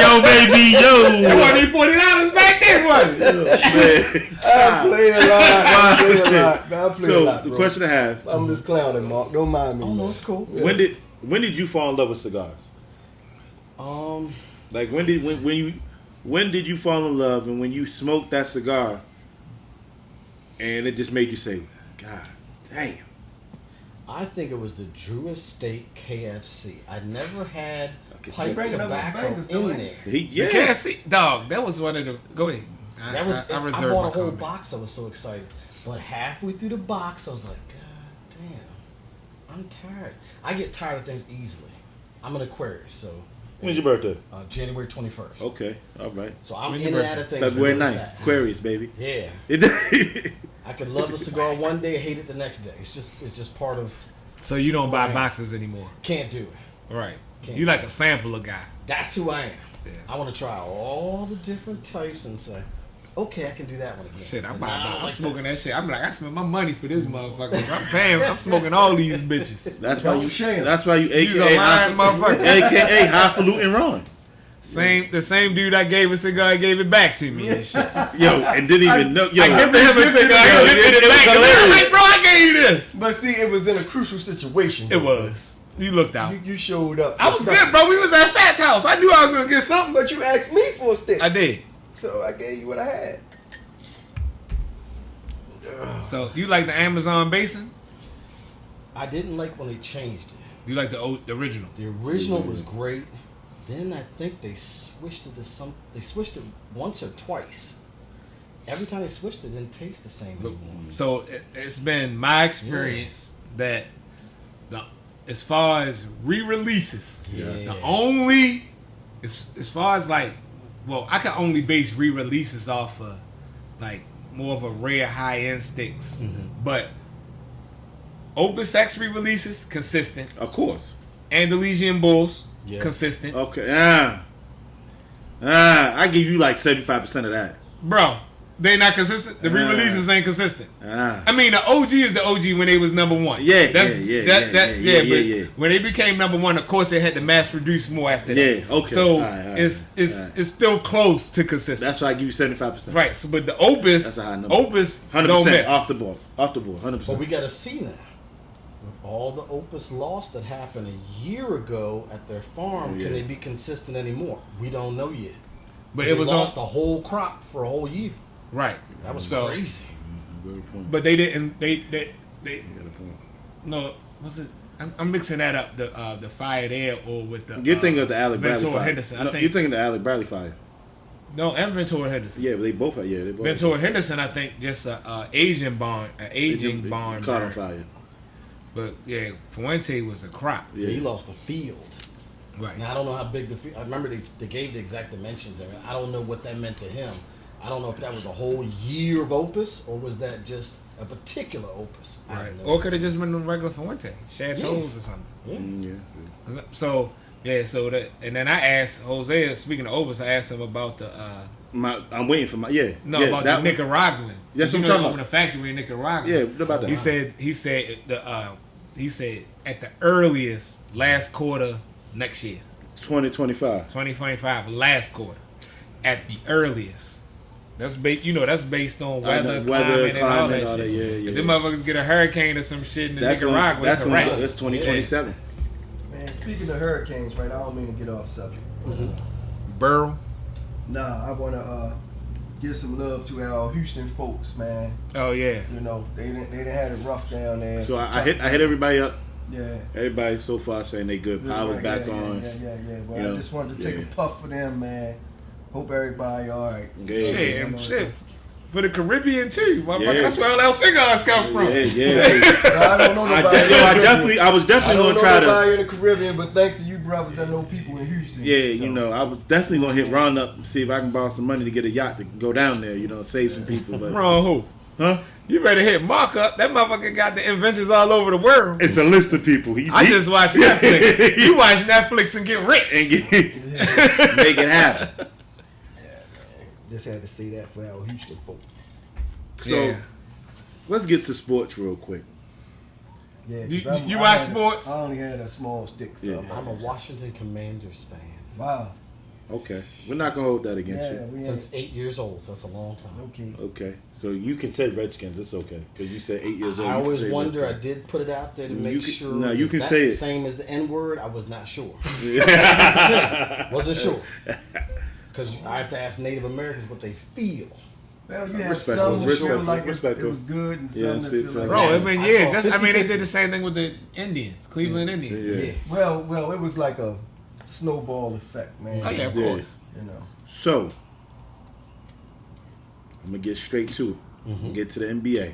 Yo, baby, It yo. wasn't even $40 back then, was it? I play a lot. I play a lot. Man, I play a So lot, the bro. question I have: I'm just clowning, Mark. Don't mind me. Oh, no, man. it's cool. Yeah. when did you fall in love with cigars? Like when did you fall in love, and when you smoked that cigar, and it just made you say, "God damn." I think it was the Drew Estate KFC. I never had pipe bringing up tobacco some bangers, though, in ain't there. You can't see, dog. That was one of the. Go ahead. That was. I I reserve bought my a whole comment. box. I was so excited, but halfway through the box, I was like, God damn, I'm tired. I get tired of things easily. I'm an Aquarius, so When's your birthday? January 21st. Okay, all right. So I'm When's in your and out of things. February really 9th, fast. Aquarius, baby. Yeah, It- I could love the cigar one day, hate it the next day. It's just part of. So you don't buy Right. boxes anymore, Can't do it. right? Can't. You like a sampler guy. That's who I am. Yeah. I want to try all the different types and say, okay, I can do that one again. Shit, But nah, I'm smoking that shit. I'm like, I spend my money for this motherfucker. I'm smoking all these bitches. That's why you. shame. That's why you, You's a AKA, lying motherfucker. AKA highfalutin Ron. The same dude I gave a cigar gave it back to me. And shit. Yo, and didn't even know. Yo, I gifted him a cigar. Yo, He gifted it was back. hilarious. I'm like, bro, I gave you this. But see, it was in a crucial situation. It was. You looked out. You showed up. I was good, bro. We was at Fat's house. I knew I was gonna get something. But you asked me for a stick. I did. So I gave you what I had. So you like the Amazon Basin? I didn't like when they changed it. You like the original? The original was great. Then I think they switched it to some. They switched it once or twice. Every time they switched it, didn't taste the same anymore. So it's been my experience that as far as re-releases, Yeah. the only as far as like, well, I can only base re-releases off of like more of a rare high-end sticks. But Opus X re-releases, consistent. Of course. Andalusian Bulls, Yeah. consistent. Okay. I give you like 75% of that. Bro, they not consistent? The re-releases ain't consistent. I mean, the OG is the OG when they was number one. Yeah, But yeah. when they became number one, of course, they had to mass produce more after that. Yeah, okay. So All right. it's still close to consistent. That's why I give you 75%. Right. So, but the Opus, That's a high number. Opus, 100% don't miss. off the board, 100%. But we got to see now. With all the Opus loss that happened a year ago at their farm, can they be consistent anymore? We don't know yet. But They it was lost a whole crop for a whole year. right. That was so crazy. But they didn't. They You got a point. no. Was it? I'm mixing that up. The Fired Air or with the. You're thinking of the Alec Bradley Ventura fire. Henderson. I No, think you're thinking of the Alec Bradley fire. no, and Ventura Henderson. Yeah, but they both. Yeah, they both. Ventura Henderson, I think, just a aging barn, Caught on fire. But yeah, Fuente was a crop. Yeah, he lost the field. Right. Now I don't know how big the field. I remember they gave the exact dimensions. I don't know what that meant to him. I don't know if that was a whole year of Opus or was that just a particular Opus. I Right. don't know. Or could have just been a regular Fuente, Chateaus or something. Yeah. So and then I asked Jose. Speaking of Opus, I asked him about the. I'm waiting for my about the Nicaraguan. That's what I'm You know, talking open a factory in Nicaragua. Yeah, what about that? He said at the earliest last quarter next year, 2025. 2025 last quarter, at the earliest. That's based on weather, climate, and all that shit. Yeah. If them motherfuckers get a hurricane or some shit in That's Nicaragua, that's it's a wrap. That's 2027. Man, speaking of hurricanes, right? I don't mean to get off subject. Burrow. Nah, I wanna give some love to our Houston folks, man. Oh yeah. You know, they done had it rough down there. So I hit everybody up. Yeah. Everybody so far saying they good. Power's back on. Yeah. Well, You I know, just wanted to take a puff for them, man. Hope everybody all right. Shit. For the Caribbean too. Yeah. That's where all our cigars come from. Yeah. I don't know nobody. I was definitely gonna try to. Nobody in the Caribbean, but thanks to you brothers, I know people in Houston. Yeah, I was definitely gonna hit Ron up and see if I can borrow some money to get a yacht to go down there. Save some people. But Wrong who? huh? You better hit Mark up. That motherfucker got the inventions all over the world. It's a list of people. I just watch Netflix. You watch Netflix and get rich. and make it happen. Just had to say that for our Houston folks. So let's get to sports real quick. Yeah, You watch sports? I only had a small stick. So Yeah. I'm a Washington Commanders fan. Wow. Okay, we're not gonna hold that against Yeah, we Since ain't. 8 years old, so that's a long time. Okay. you. Okay, so you can say Redskins. It's okay because you said 8 years old. I you can always say wonder. I Redskins. did put it out there to You make can- sure. no, you is can that say the it. same as the N word. I was not sure. Wasn't sure. Because I have to ask Native Americans what they feel. Well, you have Respect, some that respect, feel like respect, it was good, and Yeah, some that respect, feel like. Bro, Yeah. it's been I years. saw They 50. did the same thing with the Indians, Cleveland Indians. Yeah. Well, it was like a snowball effect, man. Oh yeah, of Yeah. course. You know. So I'm gonna get straight to it. Get to the NBA.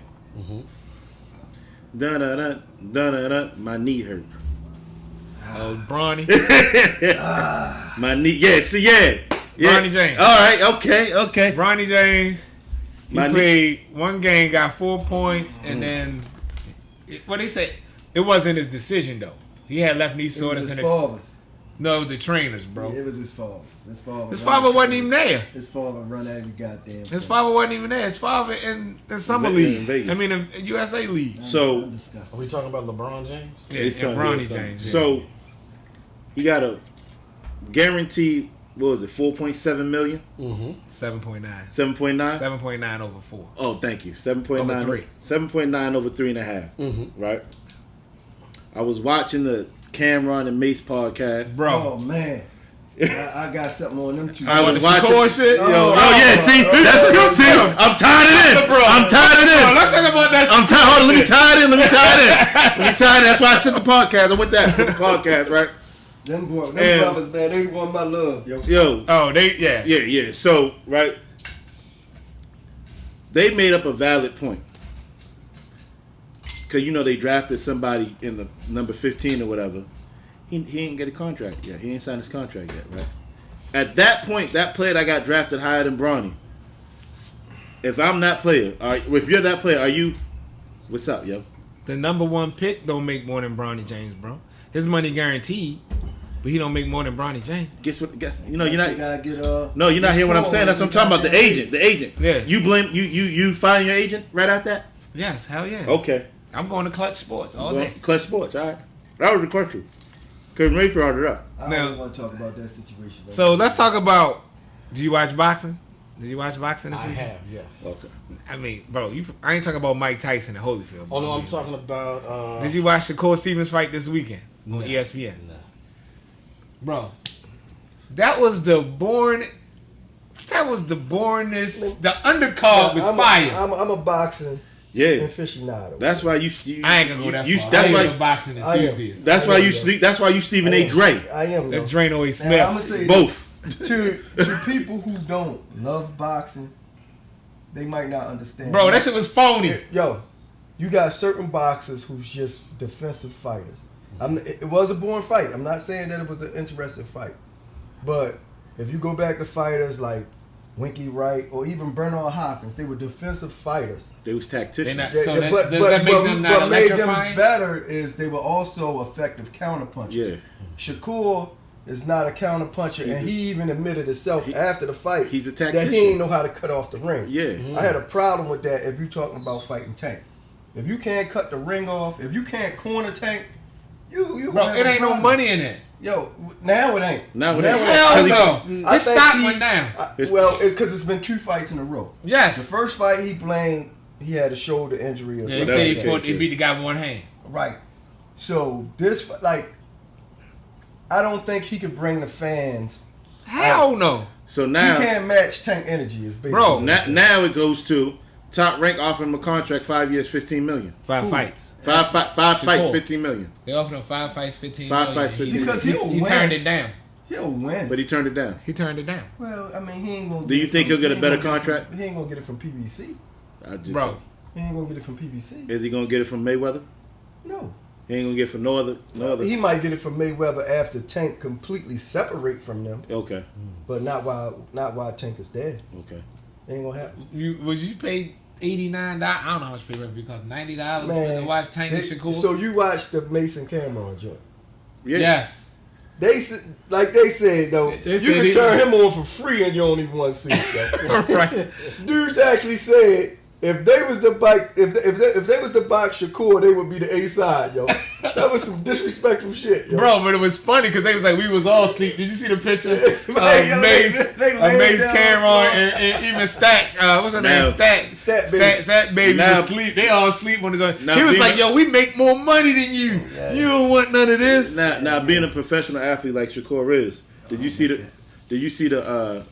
Da-da-da. My knee hurt. Oh, Bronny. My knee. Yeah. Bronny James. All right. Okay. Bronny James. He My knee- played one game, got 4 points, and then what they say? It wasn't his decision though. He had left knee It was soreness his in it. father's. No, it was the trainers, bro. Yeah, it was his father's. His father wasn't even there. His father run out of the goddamn. His thing. father wasn't even there. His father in summer In league. Vegas. I mean, in USA league. So I'm disgusted. Are we talking about LeBron James? Yeah, His and son, Bronny his son. James. Yeah. So he got a guaranteed. What was it? 4.7 million. 7.9. 7.9. 7.9 over 4. Oh, thank you. 7.9 Over 3. 7.9 over 3.5. Right. I was watching the Cameron and Mace podcast. Bro. Oh man, I got something on them two. I Oh, was the watching. Shakur shit? Oh, yeah. See, that's what see. I'm tired of this. I'm tired of this. Let's talk about that I'm tired. Hold on, let me tie it in. That's why I sent the podcast. I went that for the podcast, right? Them And- brothers, man, they want my love, yo. Yo, Oh, yeah. yeah. So, right, they made up a valid point. Because, they drafted somebody in the number 15 or whatever. He ain't get a contract yet. He ain't signed his contract yet, right? At that point, that player that got drafted higher than Bronny if I'm that player, if you're that player, are you? What's up, yo? The number one pick don't make more than Bronny James, bro. His money guaranteed, but he don't make more than Bronny James. Guess what? You're not. No, you're not hearing what I'm saying. That's what I'm talking about. The agent. Yeah. You blame you find your agent right after that? Yes, hell yeah. Okay. I'm going to Clutch Sports all day. Clutch Sports, all right. That was the question. Because Ray brought it up. I don't want to talk about that situation. So let's talk about. Do you watch boxing? Did you watch boxing this week? I have, yes. Okay. I mean, bro, I ain't talking about Mike Tyson and Holyfield. Oh no, I'm talking about. Did you watch Shakur Stevens fight this weekend on ESPN? No. Bro, that was the boringest. The undercard was fire. I'm a boxing aficionado. That's why you I ain't gonna go that far. That's why a boxing enthusiast. That's why you sleep. That's why you Stephen A. Dre. I am. That's Drano A. Smith. I'm gonna say both. To people who don't love boxing, they might not understand. Bro, that shit was phony. Yo, you got certain boxers who's just defensive fighters. It was a boring fight. I'm not saying that it was an interesting fight, but if you go back to fighters like Winky Wright or even Bernard Hopkins, they were defensive fighters. They was tacticians. Does that make them not what made them electrifying? better is they were also effective counterpunchers. Yeah. Shakur is not a counterpuncher, and he even admitted himself after the fight he's a that tactician. he ain't know how to cut off the ring. Yeah. I had a problem with that if you're talking about fighting Tank. If you can't cut the ring off, if you can't corner Tank, you Bro, it ain't no money in it. Yo, now it ain't. Now it ain't. Hell no. I His think stock went down. Because it's been 2 fights in a row. Yes. The first fight he had a shoulder injury or Yeah, he something. said he beat the guy with one hand. Right. So this, I don't think he could bring the fans. Hell no. So now he can't match Tank energy. Is basically Bro, now it goes to Top Rank offering him a contract 5 years, $15 million. 5 fights. Five fights, $15 million. They offered him 5 fights, $15 5 million. fights, $15 million. Because he win. turned it down. He'll win. But he turned it down. He turned it down. Well, I mean, he ain't gonna. Do you think he'll get a better contract? He ain't gonna get it from PBC. Bro, He ain't gonna get it from PBC. Is he gonna get it from Mayweather? No. He ain't gonna get it from no other. He might get it from Mayweather after Tank completely separate from them, Okay. but not while Tank is dead. Okay. It ain't gonna happen. would you pay $89? I don't know how much pay because $90 Man, to watch Tank and Shakur. So you watched the Mason Cameron joint? Yeah. Yes. They said though, They you said can turn him on for free and you don't even want to see it. Right. Dudes actually said if they was the bike, if they was the box Shakur, they would be the A side, yo. That was some disrespectful shit, yo. Bro, but it was funny because they was like, we was all asleep. Did you see the picture? Yo, Mace, Mace Cameron, and even Stack. What's her name? Stat baby Now- was asleep. They all asleep on his own. Now He was being like, yo, we make more money than you. Yeah. You don't want none of this. Now being a professional athlete like Shakur is, did you see the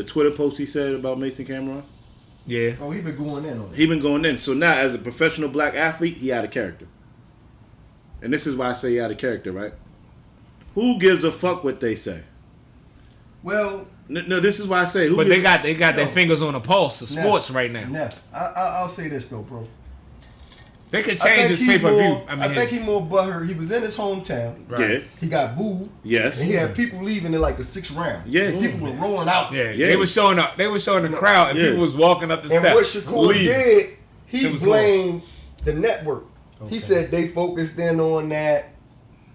Twitter post he said about Mason Cameron? Yeah. Oh, he been going in on it. He been going in. So now, as a professional black athlete, he out of character. And this is why I say he out of character, right? Who gives a fuck what they say? Well, No, this is why I say. Who But gives, they got their fingers on the pulse of sports right now. Nah, I'll say this though, bro. They could change his pay-per-view. I think he more butthurt. He was in his hometown. Right. Yeah. He got booed. Yes. And he had people leaving in like the 6th round. Yeah. People were rolling out. Yeah, Yeah. They were showing up. They were showing the crowd, and Yeah. people was walking up the And steps. what Shakur did, he It was blamed the network. He said they focused in on that,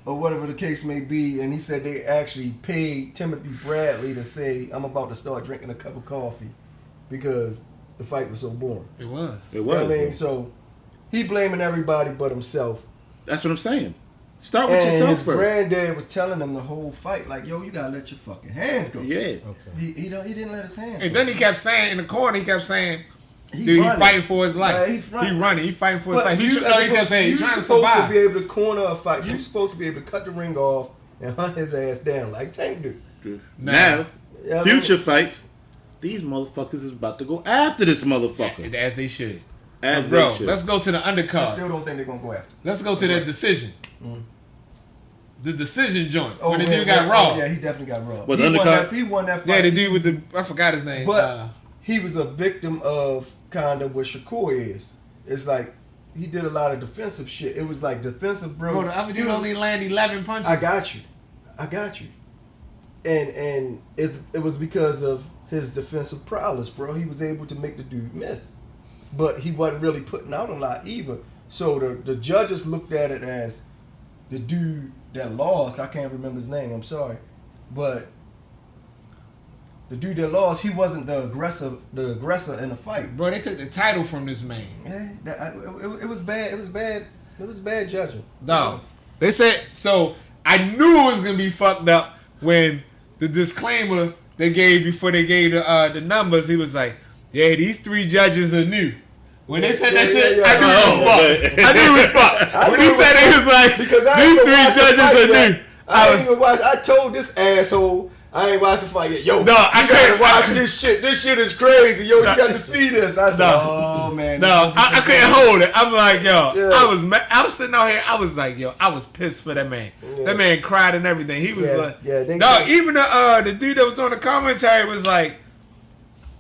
or whatever the case may be, and he said they actually paid Timothy Bradley to say, "I'm about to start drinking a cup of coffee," because the fight was so boring. It was. It You was. know what I mean? So he blaming everybody but himself. That's what I'm saying. Start with And yourself his first. granddad was telling him the whole fight, like, "Yo, you gotta let your fucking hands go." Yeah. He didn't let his hands. And go. then he kept saying in the corner, he kept saying, He dude, he running. fighting for his life. Yeah, he's running. He running. He fighting for his But life. He you kept saying, he's trying to supposed survive. to be able to corner a fight. You're supposed to be able to cut the ring off and hunt his ass down like Tank do. Now, Yeah, I future mean- fights, these motherfuckers is about to go after this motherfucker. As they should. As Bro, they should. let's go to the I undercard. still don't think they're gonna go after. Let's go to the decision. Mm. The decision joint. Oh, when the yeah, dude got yeah, robbed. yeah, he definitely got robbed. What, he, the won undercard? that, he won that fight. Yeah, the dude with the, I forgot his name. But he was a victim of kind of what Shakur is. It's like he did a lot of defensive shit. It was like defensive, bro. Bro, the other dude only landed 11 punches. I got you. And it was because of his defensive prowess, bro. He was able to make the dude miss. But he wasn't really putting out a lot either. So the judges looked at it as the dude that lost, I can't remember his name, I'm sorry. But the dude that lost, he wasn't the aggressor in the fight. Bro, they took the title from this man. Yeah, it was bad. It was bad judging. No. They said, so I knew it was going to be fucked up when the disclaimer they gave before they gave the numbers, he was like, yeah, these 3 judges are new. When they said that shit, I knew it was fucked. I knew it was fucked. When he said it, he was like, these 3 judges are new. I told this asshole, I ain't watched the fight yet. Yo, I couldn't watch this shit. This shit is crazy. Yo, you got to see this. I said, oh, man. No, I couldn't hold it. I'm like, yo, I was sitting out here. I was like, yo, I was pissed for that man. Yeah. That man cried and everything. He was even the dude that was on the commentary was like,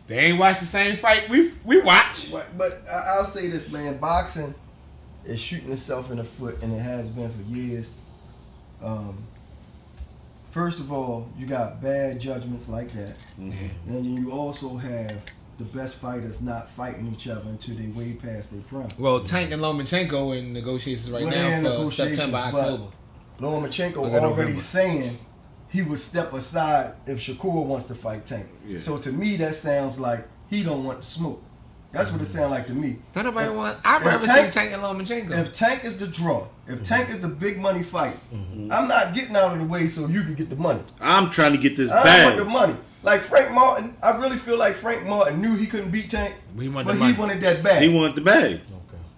they ain't watched the same fight we watch. But I'll say this, man. Boxing is shooting itself in the foot, and it has been for years. First of all, you got bad judgments like that. Mm-hmm. And you also have the best fighters not fighting each other until they way past their prime. Well, Tank and Lomachenko in negotiations now for September, October. Lomachenko already saying he would step aside if Shakur wants to fight Tank. Yeah. So to me, that sounds like he don't want to smoke. That's what it sounds like to me. I'd rather see Tank and Lomachenko. If Tank is the draw, if Tank is the big money fight, I'm not getting out of the way so you can get the money. I'm trying to get this bag. I want the money. Like Frank Martin, I really feel like Frank Martin knew he couldn't beat Tank, but he wanted that bag. He wanted the bag. Okay.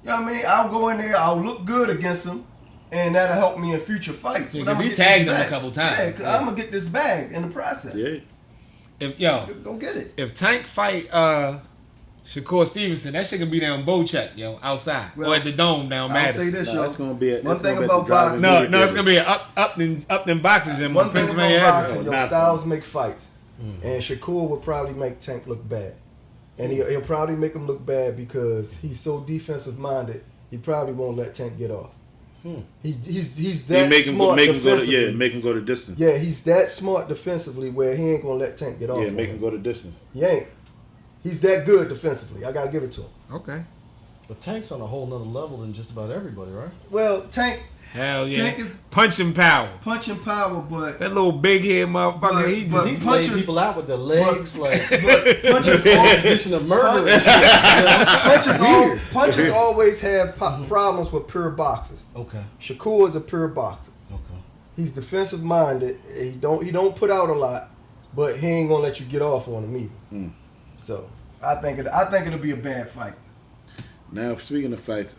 You know what I mean? I'll go in there, I'll look good against him, and that'll help me in future fights. Because he tagged him a couple times. Yeah, because I'm going to get this bag in the process. Yeah. Go get it. If Tank fight Shakur Stevenson, that shit could be down Bocek, yo, outside. Or at the Dome down Madison. I'll say this, yo. It's gonna be one thing about boxing. No, it's going to be an up in boxing gym. One thing about boxing, styles make fights. And Shakur would probably make Tank look bad. And he'll probably make him look bad because he's so defensive minded, he probably won't let Tank get off. He's that smart defensively. Make him go the distance. Yeah, he's that smart defensively where he ain't going to let Tank get off. Yeah, make him go the distance. He ain't. He's that good defensively. I gotta give it to him. Okay. But Tank's on a whole nother level than just about everybody, right? Well, Tank. Hell yeah. Tank is punching power, but that little big head motherfucker. He punches people out with the legs, but punches all position of murder. Punches always have problems with pure boxers. Okay. Shakur is a pure boxer. Okay. He's defensive minded. He don't put out a lot, but he ain't gonna let you get off on him either. So I think it'll be a bad fight. Now, speaking of fights,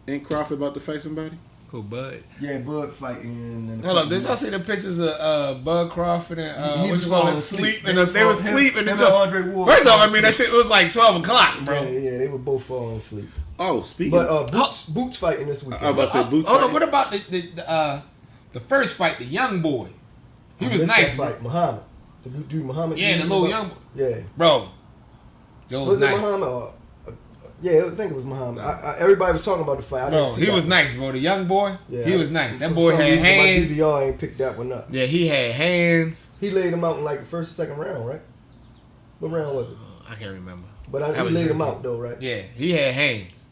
ain't Crawford about to fight somebody? Who, Bud? Yeah, Bud fighting. Hold on, did y'all see the pictures of Bud Crawford and he was falling asleep? They were sleeping. First off, I mean that shit was like 12 o'clock, bro. Yeah, they were both falling asleep. Oh, speaking. But Boots fighting this weekend. I was about to say Boots. Hold on, what about the first fight, the young boy? He was nice, bro. Fight, Muhammad. The dude Muhammad. Yeah, the little young boy. Yeah, bro. Was it Muhammad? Yeah, I think it was Muhammad. Everybody was talking about the fight. He was nice, bro. The young boy, he was nice. That boy had hands. My DVR ain't picked that one up. Yeah, he had hands. He laid him out in like the first or second round, right? What round was it? I can't remember. But he laid him out though, right? Yeah, he had hands.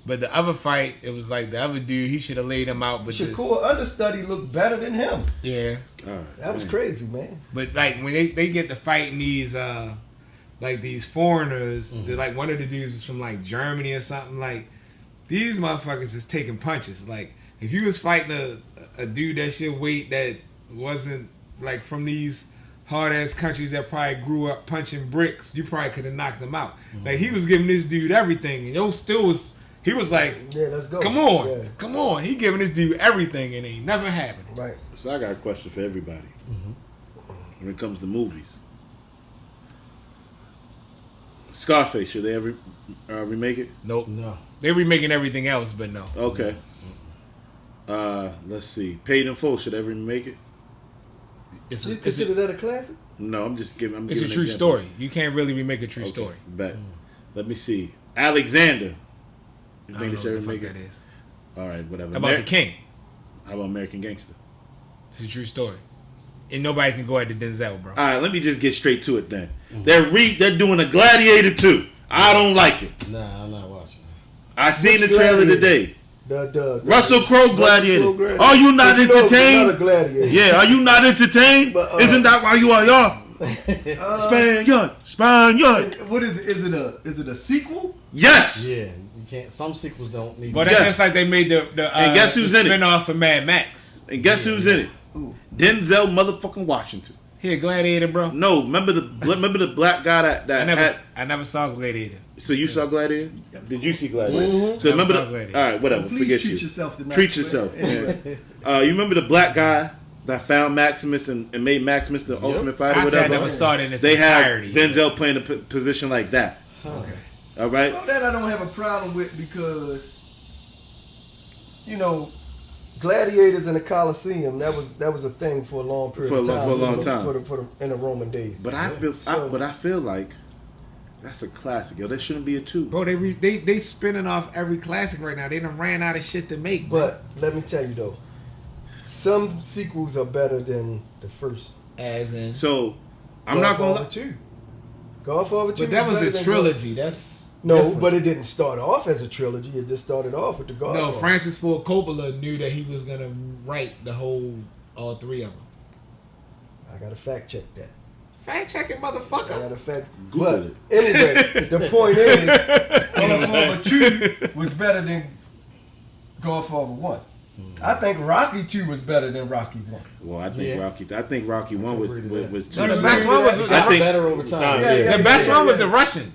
But the other fight, it was like the other dude, he should have laid him out. But Shakur understudy looked better than him. Yeah. That was crazy, man. But like when they get to fighting these like these foreigners, like one of the dudes is from like Germany or something, like these motherfuckers is taking punches. Like if you was fighting a dude that's your weight that wasn't like from these hard ass countries that probably grew up punching bricks, you probably could have knocked them out. Like he was giving this dude everything, and he was like, yeah, let's go. Come on. He giving this dude everything, and it ain't never happened. Right. So I got a question for everybody. When it comes to movies, Scarface, should they ever remake it? Nope. No. They remaking everything else, but no. Okay. Let's see. Paid in Full, should they ever remake it? You consider that a classic? No, I'm just giving. It's a true story. You can't really remake a true story. Bet. Let me see. Alexander. I don't know what the fuck that is. All right, whatever. How about The King? How about American Gangster? It's a true story. and nobody can go at the Denzel, bro. All right, let me just get straight to it then. They're doing a Gladiator 2. I don't like it. Nah, I'm not watching. I seen the Which trailer Gladiator? today. The Russell Crowe Gladiator. Russell Crowe Gladiator. Are you not But you know it's entertained? not a Gladiator. Yeah, are you not entertained? But, Isn't that why you are y'all? Spaniard. What is it? Is it a sequel? Yes. Yeah, you can't. Some sequels don't need. But that's Yes. just like they made the And guess who's in it? spinoff for Mad Max. And guess who's in it? Ooh. Denzel motherfucking Washington. Here, Gladiator, bro. No, remember the black guy that I never saw Gladiator. So you saw Gladiator? Did you see Gladiator? Mm-hmm. So Never remember saw the Gladiator. all right, whatever. Please Forget treat you. yourself tonight. Treat yourself. Anyway. You remember the black guy that found Maximus and made Maximus the ultimate fighter? I said I Whatever. never saw it in its They had entirety. Denzel playing a position like that. Okay. All right. Well, that I don't have a problem with because, gladiators in the Colosseum, that was a thing for a long period of time. For a long time. In the Roman days. But I feel like that's a classic. Yo, that shouldn't be a 2. Bro, they spinning off every classic right now. They done ran out of shit to make. Bro. But let me tell you though, some sequels are better than the first. As in, So I'm not gonna lie. 2. Godfather 2. but that was better a than trilogy. That's No, different. but it didn't start off as a trilogy. It just started off with the Godfather. No, Francis Ford Coppola knew that he was gonna write all 3 of them. I gotta fact check that. Fact checking, I motherfucker. gotta fact. Google But anyway, the point is, Godfather 2 was better than Godfather 1. I think Rocky 2 was better than Rocky 1. Well, I think Yeah. Rocky 1 was agree to that. was too. No, the You best agree one with was that? the, I think- better over time. Yeah. the best one was the Russian.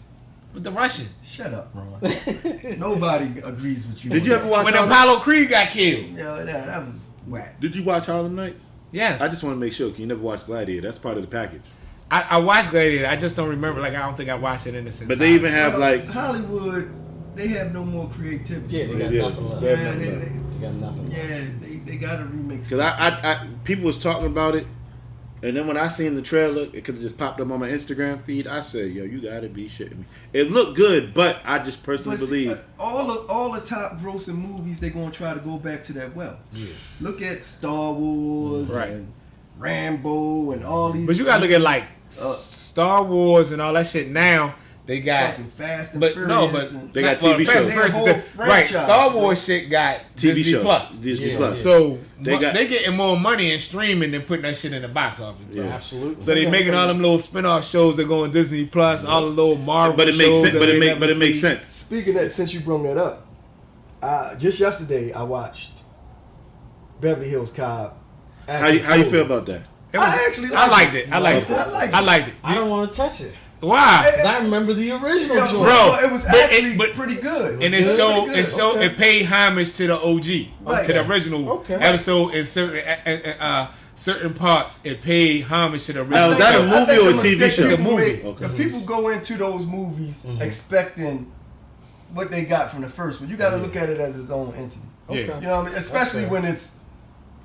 With the Russian. Shut up, Ron. Nobody agrees with you. Did you ever watch? When Harlem? Apollo Creed got killed. Yeah, that was whack. Did you watch Harlem Nights? Yes. I just want to make sure. 'Cause you never watched Gladiator. That's part of the package. I watched Gladiator. I just don't remember. Like, I don't think I watched it in its But they even have Well, like. Hollywood. They have no more creativity. Yeah, they got Yeah. nothing left. They have Yeah, nothing left. They got nothing left. they got to remix. Cause I people was talking about it, and then when I seen the trailer, because it just popped up on my Instagram feed, I said, "Yo, you gotta be shitting me." It looked good, but I just personally But see, believe all the top grossing movies, they're gonna try to go back to that well. Yeah. Look at Star Wars Right. and Rambo and all these. But you gotta look at like Star Wars and all that shit now. They got, fucking Fast and but Furious. no, but and, They got well, TV Fast shows. and Furious is They have a the- whole right? franchise, Star bro. Wars shit got TV Disney shows. Plus. Disney Yeah, Plus. yeah. So They got- they getting more money in streaming than putting that shit in the box office. Bro. Yeah. Absolutely. So they making all them little spin-off shows that go on Disney Plus, all the little Marvel But it makes shows sense. that But we it never makes see. sense. Speaking of that, since you brought that up, just yesterday I watched Beverly Hills Cop. How you feel about that? It was- I actually I liked it. I liked I it. liked I it. liked it. I don't want to touch it. Why? Because I remember the original Yo, joint. Bro, it was but actually but- pretty good. And it was showed, pretty it good. showed, Okay. it paid homage to the OG, Right. to the original Okay. episode. In certain parts, it paid homage to the Now, original. is that a I think movie or a the TV mistake show? people It's a make- movie. The people go into those movies Mm-hmm. expecting what they got from the first one. You got to look at it as its own entity. Yeah. Okay. You know what I mean? Especially fair. when it's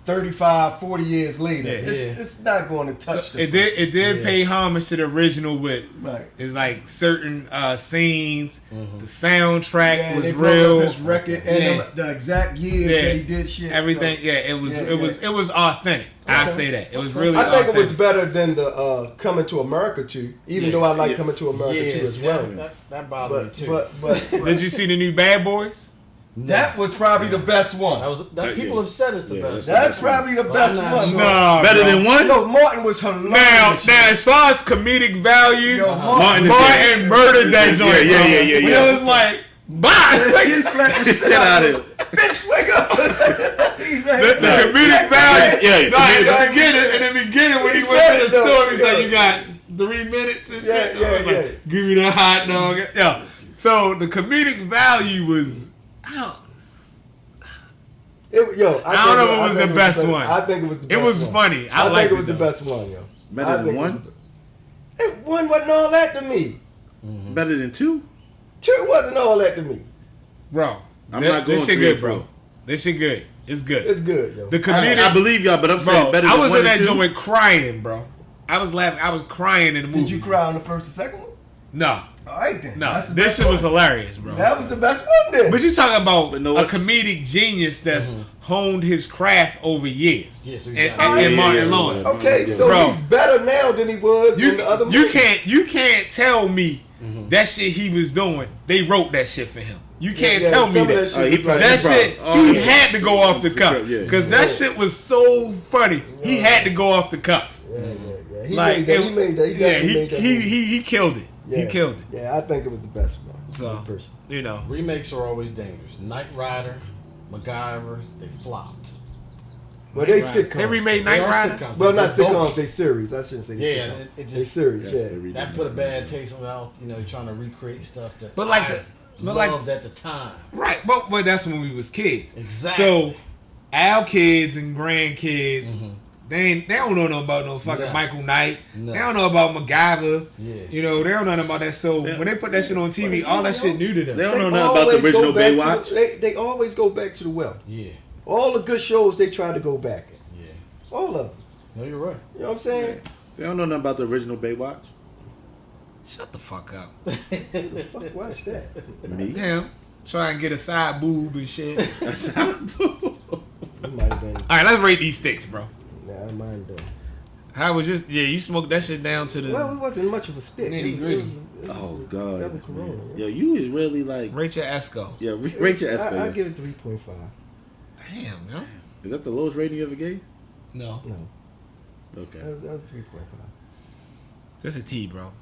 35, 40 years later. Yeah. It's not going to So touch the it did Yeah. pay homage to the original with Right. it's like certain scenes. The soundtrack Yeah, was they brought real. up his record and Yeah. the exact years Yeah. that he did shit. Everything, So, yeah, it was, Yeah, it was authentic. I Okay. say that it was really. I think it was authentic. better than the Coming to America 2, even Yeah. though I like Yeah. Coming to America 2 Yes, as well. that bothered me too. But Did you see the new Bad Boys? that was probably the best one. that people have said it's the Yeah, best. That's probably the But best I'm not one. sure. No, Better bro. than one? No, Martin was hilarious. Now, as far as comedic value, Yo, Martin is Martin murdered that joint. Yeah, bro. yeah, yeah, When yeah. it was like, bye. He slapped the shit Get out out of of here. him. Bitch, wake up. He's like, The Nah. comedic value. Yeah, in the beginning, in the beginning when he He went said to the it, though. store, he's like, Yeah. "You got 3 minutes and Yeah, shit." yeah, I was like, yeah. "Give me the hot dog." Yeah. So the comedic value was, I don't I don't know if it was the best one. I think it was the best It was one. funny. I think liked it was it, the though. best one, yo. Better I than think it one? was the- One wasn't all that to me. Better than 2? Two wasn't all that to me. bro. I'm not going This shit 3 good, and bro. 4. This shit good. It's good. It's good, yo. The comedic. I believe y'all, but I'm saying Bro, better I than was 1 in that and 2. joint crying, bro. I was laughing. I was crying in the movie. Did you cry on the first and second one? No. All right then. No. That's the This best shit was one. hilarious, bro. That was the best one then. But you talking about But no, a what- comedic genius that's honed his craft over years. Yeah, so he's and got- and Martin Lawrence. Okay, so Bro. he's better now than he was in the other movies. You can't tell me that shit he was doing. They wrote that shit for him. You can't tell me some of that. shit he was probably- like- That shit, he had to go off the cuff. Yeah. Because that shit was so funny. He had to go off the cuff. Yeah. He Like, made that. He made that. He yeah, definitely made that movie. he killed it. He Yeah. killed it. Yeah, I think it was the best one. So, person. you know. Remakes are always dangerous. Knight Rider, MacGyver, they flopped. Well, they Right. sitcoms. They remade They Knight are Rider. sitcoms. Well, not They're sitcoms. both- They series. I shouldn't say they Yeah, sitcoms. it They just series. Yes, Yeah. they remade that put a bad taste in my mouth. You know, you're trying to recreate stuff that But like I but like- loved at the time. Right, but that's when we was kids. Exactly. So, our kids and grandkids, they don't know nothing about no fucking No. Michael Knight. No. They don't know about MacGyver. Yeah. You know, they don't know nothing about that. So when they put that shit on TV, all that shit new to them. They don't know nothing about the always go original back Baywatch. to- They always go back to the well. Yeah. All the good shows they try to go back at. Yeah. All of them. No, you're right. You know what I'm saying? They don't know nothing about the original Baywatch. Shut the fuck up. Who the fuck watched that? Me. Damn. Try and get a side boob and shit. It might have been. Alright, let's rate these sticks, bro. Nah, I mind them. How was just you smoked that shit down to the Well, it wasn't much of a stick. Nitty It gritty. was Oh a God. double Corona. Yo, you is really like. Rate your Esco. Yeah, rate your Esco. I yeah. give it 3.5. Damn, yo. Is that the lowest rating you ever gave? No. No, Okay. that was 3.5. This a T, bro.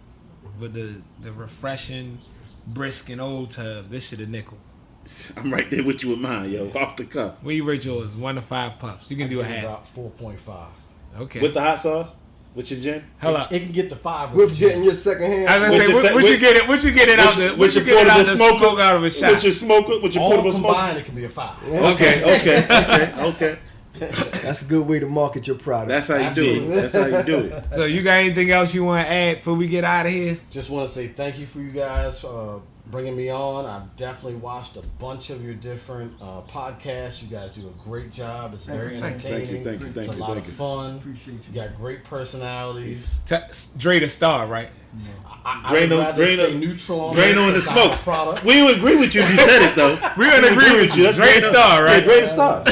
With the refreshing, brisk and old tub, this shit a nickel. I'm right there with you with mine, yo. Off the cuff. Where you rate yours? 1 to 5 puffs. You can do a Give it half. About 4.5. Okay. With the hot sauce? With your gin? Hold up. It can get to 5 With the getting your second hand. I was gonna With say, your what set- you with- get it? What you get it out the? What you get it out the smoke out of a shot? With your smoker? With your all portable smoker? combined, it can be a 5. Okay. That's a good way to market your product. That's how you do it. Absolutely. That's how you do it. So you got anything else you want to add before we get out of here? Just want to say thank you for you guys bringing me on. I've definitely watched a bunch of your different podcasts. You guys do a great job. It's very entertaining. Thank you. It's a lot of fun. Appreciate you. You got great personalities. Dre the Star, right? I would rather stay neutral on Drano in the this side of smokes. product. We would agree with you if you said it though. We would agree with you. That's Dre the Star, right? Yeah, Dre the Star.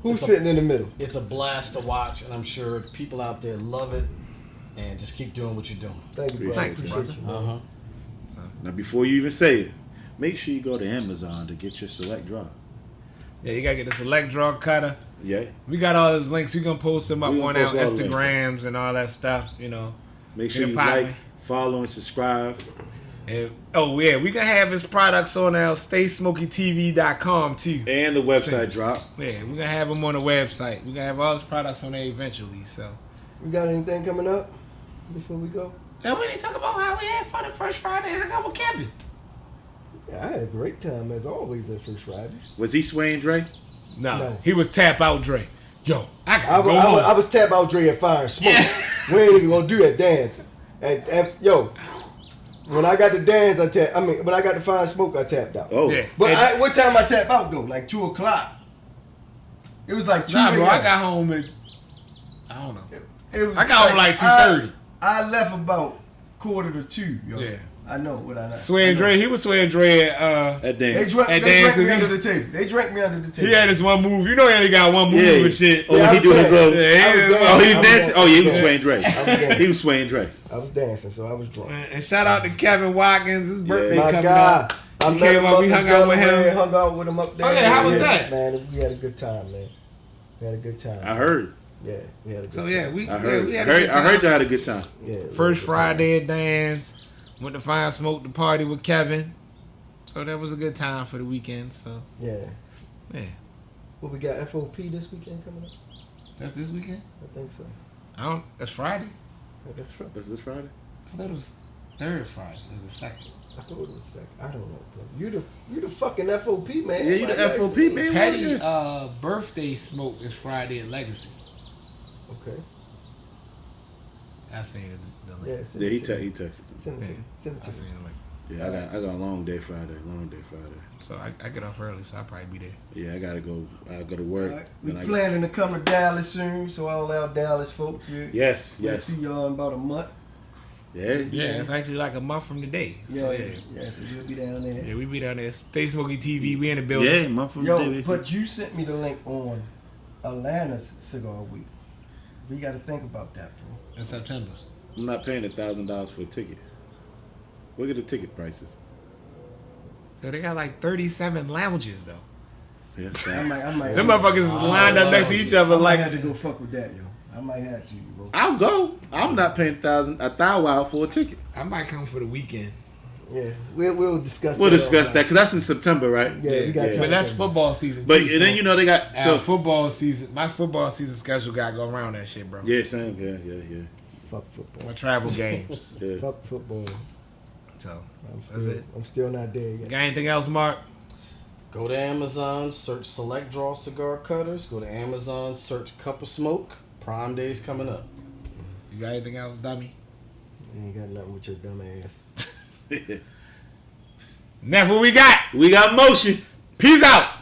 Who's It's a- sitting in the middle? It's a blast to watch, and I'm sure people out there love it. And just keep doing what you're doing. Thank you, brother. Thanks, Appreciate brother. you, man. Uh-huh. Now before you even say it, make sure you go to Amazon to get your select drop. Yeah, you gotta get the select draw cutter. Yeah. We got all those links. We gonna post them up We on gonna our post all the links. Instagrams and all that stuff. You know. Make sure Get you it poppin'. like, follow, and subscribe. And oh yeah, we can have his products on our StaySmokyTV.com too. And the website Same. drop. Yeah, we're gonna have them on the website. We're gonna have all his products on there eventually. So We got anything coming up before we go? now we didn't talk about how we had fun the first Friday and hung out with Kevin. Yeah, I had a great time as always at First Friday. Was he swaying Dre? No, he was tap out Dre. Yo, I gotta I go home. was tap out Dre at Fire and Smoke. Yeah. We ain't even gonna do that dance. Yo, when I got the dance, when I got the Fire and Smoke, I tapped out. Oh. Yeah. But what time I tap out though? Like 2:00. It was like 2 Nah, bro, a.m. I got home at I don't know. It was I got home like 2:30. I left about 1:45, yo. Yeah. I know what I know. Swaying Dre, he was swaying Dre at At They dance. drank, At they dance, drank me 'cause under the table. They drank me under the table. he had this one move. You know he only got one move Yeah. and shit. Oh, Yeah, I he was do his dancing. little. Yeah, I was he- dancing. Oh, he I was dancing. Oh, yeah, he was dancing. swaying Dre. I was dancing. He was swaying Dre. I was dancing, so I was drunk. And shout out to Kevin Watkins. His birthday My coming God. up. I He met came him up, up we in hung out with Delaware, him. hung out with him up there. Oh, yeah, how was that? Man, we had a good time, man. We had a good time. I heard. Yeah, we had a good So time. yeah, we I heard. we I had a good time. heard y'all had a good time. Yeah, we had a First good Friday at dance. Went to Fire Smoke the party with Kevin. So that was a good time for the weekend. So time. Yeah. yeah, What we got FOP this weekend coming up? that's this weekend. I think so. I don't. That's Friday. I think so. Was this Friday? I thought it was third Friday. It was the second. I thought it was second. I don't know, bro. You the fucking FOP man. Yeah, you the Like, FOP man. Patty Yeah. birthday smoke is Friday at Legacy. Okay. I seen the link. Yeah. Yeah, he texted. Send it to Yeah. me. Send it I to me. seen the link. Yeah, I got a long day Friday. So I get off early, so I'll probably be there. Yeah, I gotta go. I go to work. Alright. We then I- planning to come to Dallas soon, so all our Dallas folks, Yes, we'll yes. see y'all in about a month. Yeah, it's actually like a month from today. So, So we'll be down there. Yeah, we be down there. Stay Smoky TV. We in the building. Yeah, month from today. But you sent me the link on Atlanta's Cigar Week. We got to think about that, bro. In September. I'm not paying $1,000 for a ticket. Look at the ticket prices. So they got like 37 lounges though. Yes, I might. Them motherfuckers is lined up next to each other I might like. have to go fuck with that, yo. I might have to, bro. I'll go. I'm not paying $1,000 for a ticket. I might come for the weekend. Yeah, we'll discuss. We'll discuss that because that's in September, right? Yeah, we got time. But that's football season. But too, then you know they got football season. My football season schedule got to go around that shit, bro. Yeah, same. Yeah. Fuck football. My travel games. Yeah. Fuck football. So That's it. I'm still not there yet. Got anything else, Mark? Go to Amazon, search Select Draw Cigar Cutters. Go to Amazon, search Cup of Smoke. Prime Day's coming up. You got anything else, dummy? You ain't got nothing with your dumb ass. That's what we got. We got motion. Peace out.